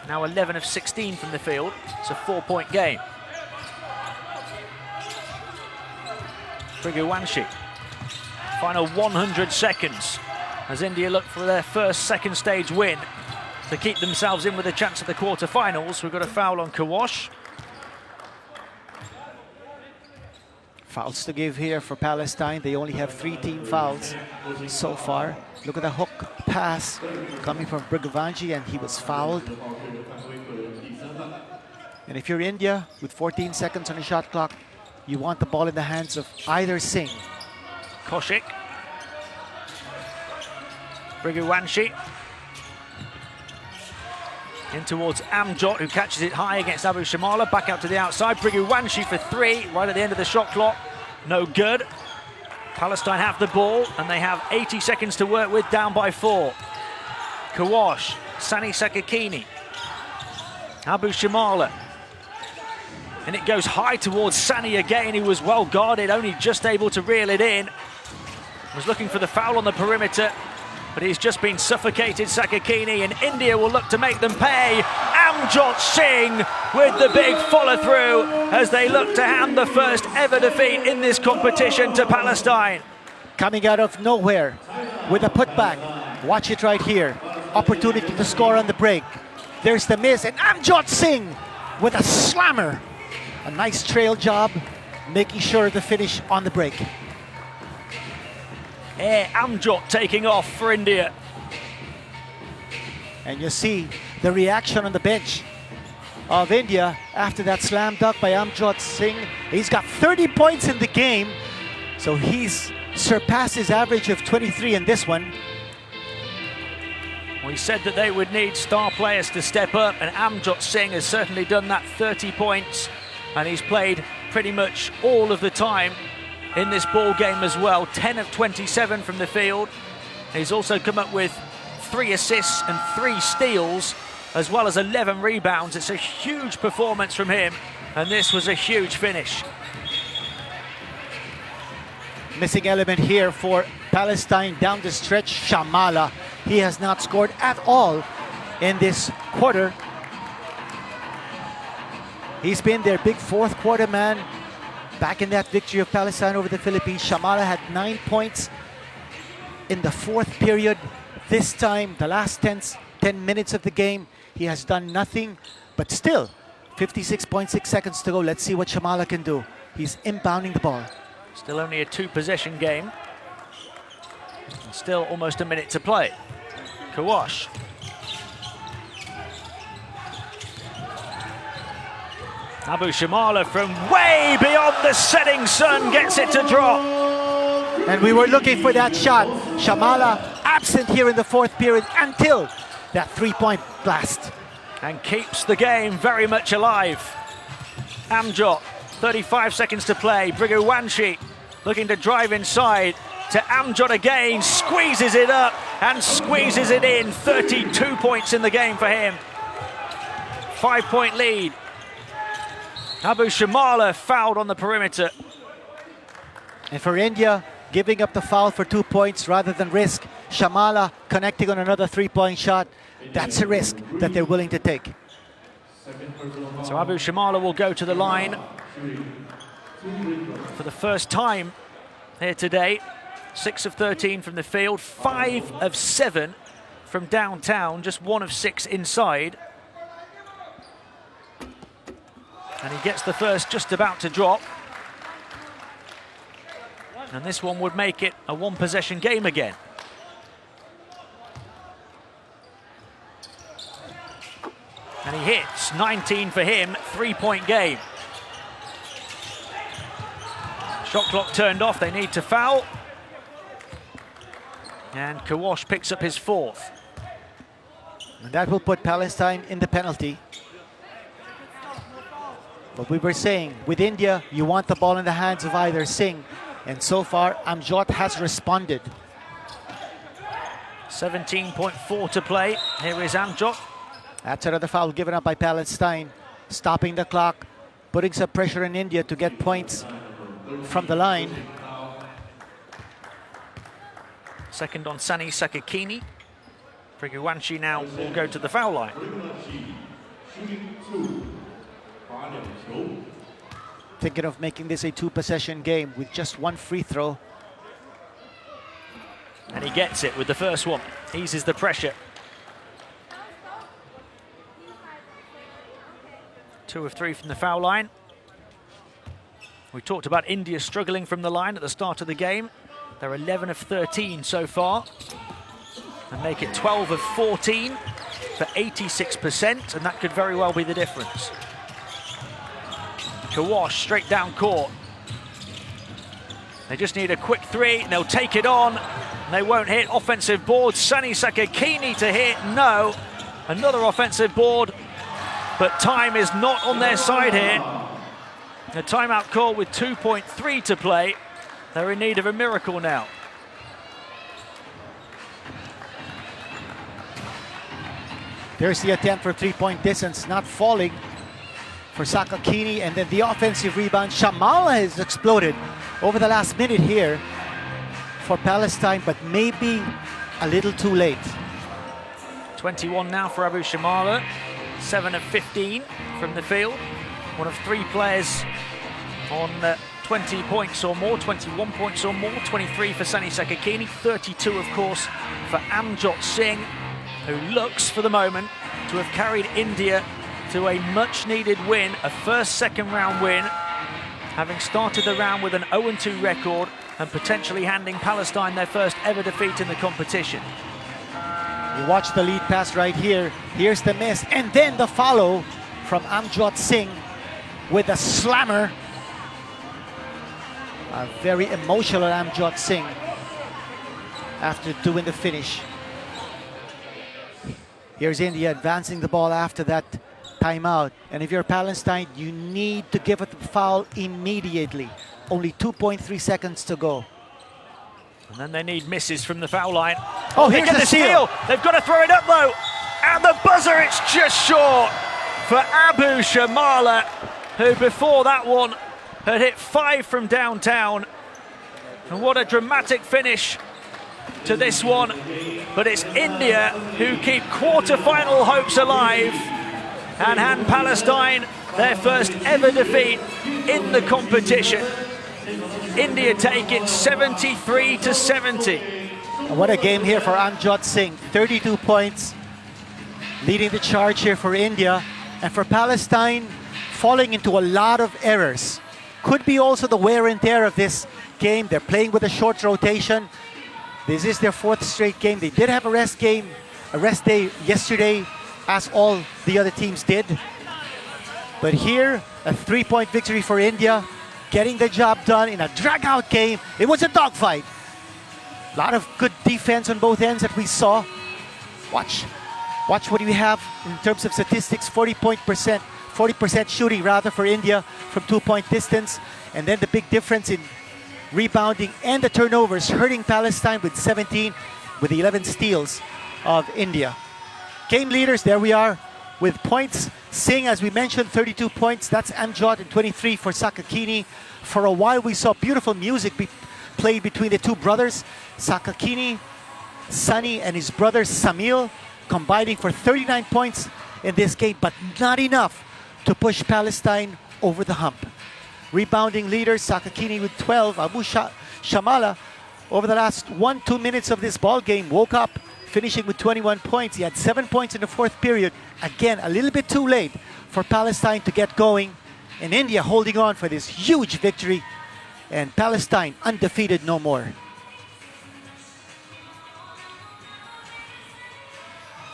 Now 11 of 16 from the field. It's a 4-point game. Briguwanshi. Final 100 seconds as India look for their first second stage win to keep themselves in with a chance at the quarterfinals. We've got a foul on Kawash. Fouls to give here for Palestine. They only have 3 team fouls so far. Look at the hook pass coming from Briguwanshi, and he was fouled. And if you're India with 14 seconds on the shot clock, you want the ball in the hands of either Singh. Koshik. Briguwanshi. In towards Amjot, who catches it high against Abu Shamala. Back out to the outside. Briguwanshi for 3, right at the end of the shot clock. No good. Palestine have the ball, and they have 80 seconds to work with, down by 4. Kawash, Sani Sakakini, Abu Shamala. And it goes high towards Sani again. He was well guarded, only just able to reel it in. Was looking for the foul on the perimeter, but he's just been suffocated, Sakakini, and India will look to make them pay. Amjot Singh with the big follow-through as they look to hand the first ever defeat in this competition to Palestine. Coming out of nowhere with a putback. Watch it right here. Opportunity to score on the break. There's the miss, and Amjot Singh with a slammer. A nice trail job, making sure the finish on the break. Amjot taking off for India. And you see the reaction on the bench of India after that slam dunk by Amjot Singh. He's got 30 points in the game, so he's surpassed his average of 23 in this one. We said that they would need star players to step up, and Amjot Singh has certainly done that. 30 points, and he's played pretty much all of the time in this ball game as well. 10 of 27 from the field. He's also come up with 3 assists and 3 steals, as well as 11 rebounds. It's a huge performance from him, and this was a huge finish. Missing element here for Palestine down the stretch, Shamala. He has not scored at all in this quarter. He's been their big fourth quarter man. Back in that victory of Palestine over the Philippines, Shamala had 9 points in the 4th period. This time, the last 10 minutes of the game, he has done nothing, but still, 56.6 seconds to go. Let's see what Shamala can do. He's inbounding the ball. Still only a 2-possession game. And still almost a minute to play. Kawash. Abu Shamala from way beyond the setting sun gets it to drop. And we were looking for that shot. Shamala absent here in the 4th period until that 3-point blast. And keeps the game very much alive. Amjot 35 seconds to play. Briguwanshi looking to drive inside to Amjad again, squeezes it up and squeezes it in. 32 points in the game for him. 5-point lead. Abu Shamala fouled on the perimeter. And for India, giving up the foul for 2 points rather than risk Shamala connecting on another 3-point shot, that's a risk that they're willing to take. So Abu Shamala will go to the line for the first time here today. 6 of 13 from the field, 5 of 7 from downtown, just 1 of 6 inside. And he gets the first just about to drop. And this one would make it a one-possession game again. And he hits, 19 for him, 3-point game. Shot clock turned off, they need to foul. And Kawash picks up his 4th. And that will put Palestine in the penalty. But we were saying, with India, you want the ball in the hands of either Singh. And so far, Amjad has responded. 17.4 to play. Here is Amjad. That's another foul given up by Palestine, stopping the clock, putting some pressure on India to get points from the line. Second on Sani Sakakini. Briguwanshi now will go to the foul line. Thinking of making this a 2-possession game with just 1 free throw. And he gets it with the first one. Eases the pressure. 2 of 3 from the foul line. We talked about India struggling from the line at the start of the game. They're 11 of 13 so far. And make it 12 of 14 for 86%, and that could very well be the difference. Kawash straight down court. They just need a quick 3, and they'll take it on. And they won't hit. Offensive board. Sani Sakakini to hit. No. Another offensive board. But time is not on their side here. A timeout call with 2.3 to play. They're in need of a miracle now. There's the attempt for 3-point distance, not falling for Sakakini, and then the offensive rebound. Shamala has exploded over the last minute here for Palestine, but maybe a little too late. 21 now for Abu Shamala, 7 of 15 from the field. One of 3 players on 20 points or more, 21 points or more, 23 for Sani Sakakini, 32 of course for Amjad Singh, who looks for the moment to have carried India to a much-needed win, a first second round win, having started the round with an 0-2 record and potentially handing Palestine their first ever defeat in the competition. You watch the lead pass right here. Here's the miss, and then the follow from Amjad Singh with a slammer. A very emotional Amjad Singh after doing the finish. Here's India advancing the ball after that timeout. And if you're Palestine, you need to give it the foul immediately. Only 2.3 seconds to go. And then they need misses from the foul line. Oh, they here's get the steal. They've got to throw it up though. And the buzzer, it's just short for Abu Shamala, who before that one had hit 5 from downtown. And what a dramatic finish to this one. But it's India who keep quarter-final hopes alive and hand Palestine their first ever defeat in the competition. India take it 73-70. What a game here for Amjad Singh. 32 points, leading the charge here for India. And for Palestine, falling into a lot of errors. Could be also the wear and tear of this game. They're playing with a short rotation. This is their 4th straight game. They did have a rest day yesterday, as all the other teams did. But here, a 3-point victory for India, getting the job done in a drag-out game. It was a dogfight. A lot of good defense on both ends that we saw. Watch what we have in terms of statistics. 40% 40% shooting rather for India from 2-point distance. And then the big difference in rebounding and the turnovers hurting Palestine with 17, with 11 steals of India. Game leaders, there we are with points. Singh, as we mentioned, 32 points. That's Amjad, and 23 for Sakakini. For a while we saw beautiful music played between the two brothers, Sakakini, Sunny, and his brother Samil, combining for 39 points in this game, but not enough to push Palestine over the hump. Rebounding leaders, Sakakini with 12. Abu Shamala, over the last 1-2 minutes of this ball game, woke up, finishing with 21 points. He had 7 points in the fourth period. Again, a little bit too late for Palestine to get going. And India holding on for this huge victory. And Palestine undefeated no more.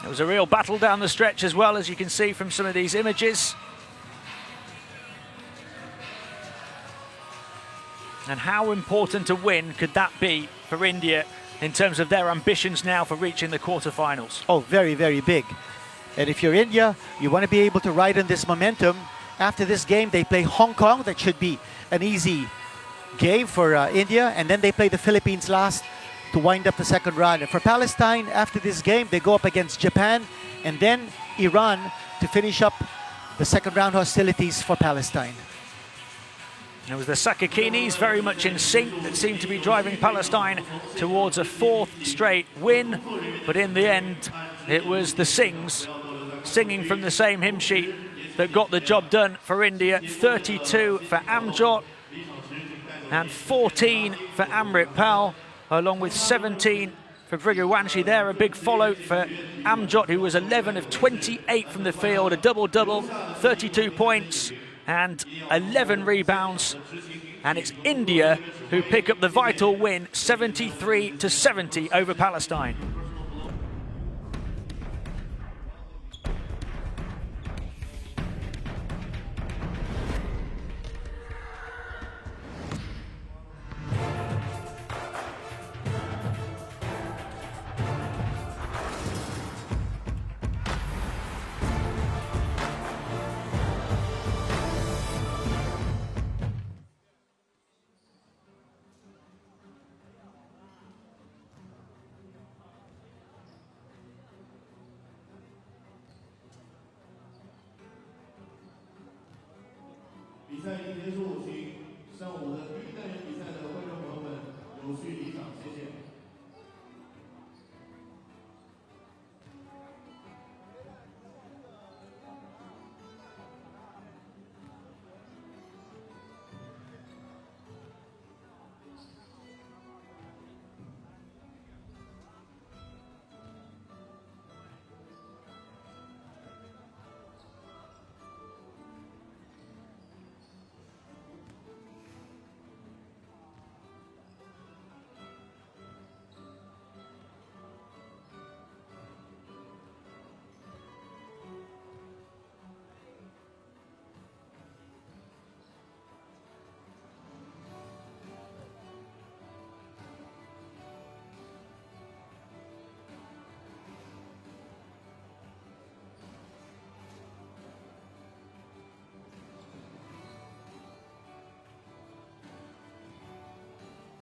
It was a real battle down the stretch as well, as you can see from some of these images. And how important a win could that be for India in terms of their ambitions now for reaching the quarterfinals? Oh, very, very big. And if you're India, you want to be able to ride on this momentum. After this game, they play Hong Kong. That should be an easy game for India. And then they play the Philippines last to wind up the second round. And for Palestine, after this game, they go up against Japan and then Iran to finish up the second round hostilities for Palestine. It was the Sakakinis very much in sync that seemed to be driving Palestine towards a fourth straight win. But in the end, it was the Singhs singing from the same hymn sheet that got the job done for India. 32 for Amjot and 14 for Amrit Pal, along with 17 for Grigorwanshi. There, a big follow for Amjot, who was 11 of 28 from the field, a double-double, 32 points and 11 rebounds. And it's India who pick up the vital win, 73-70 over Palestine.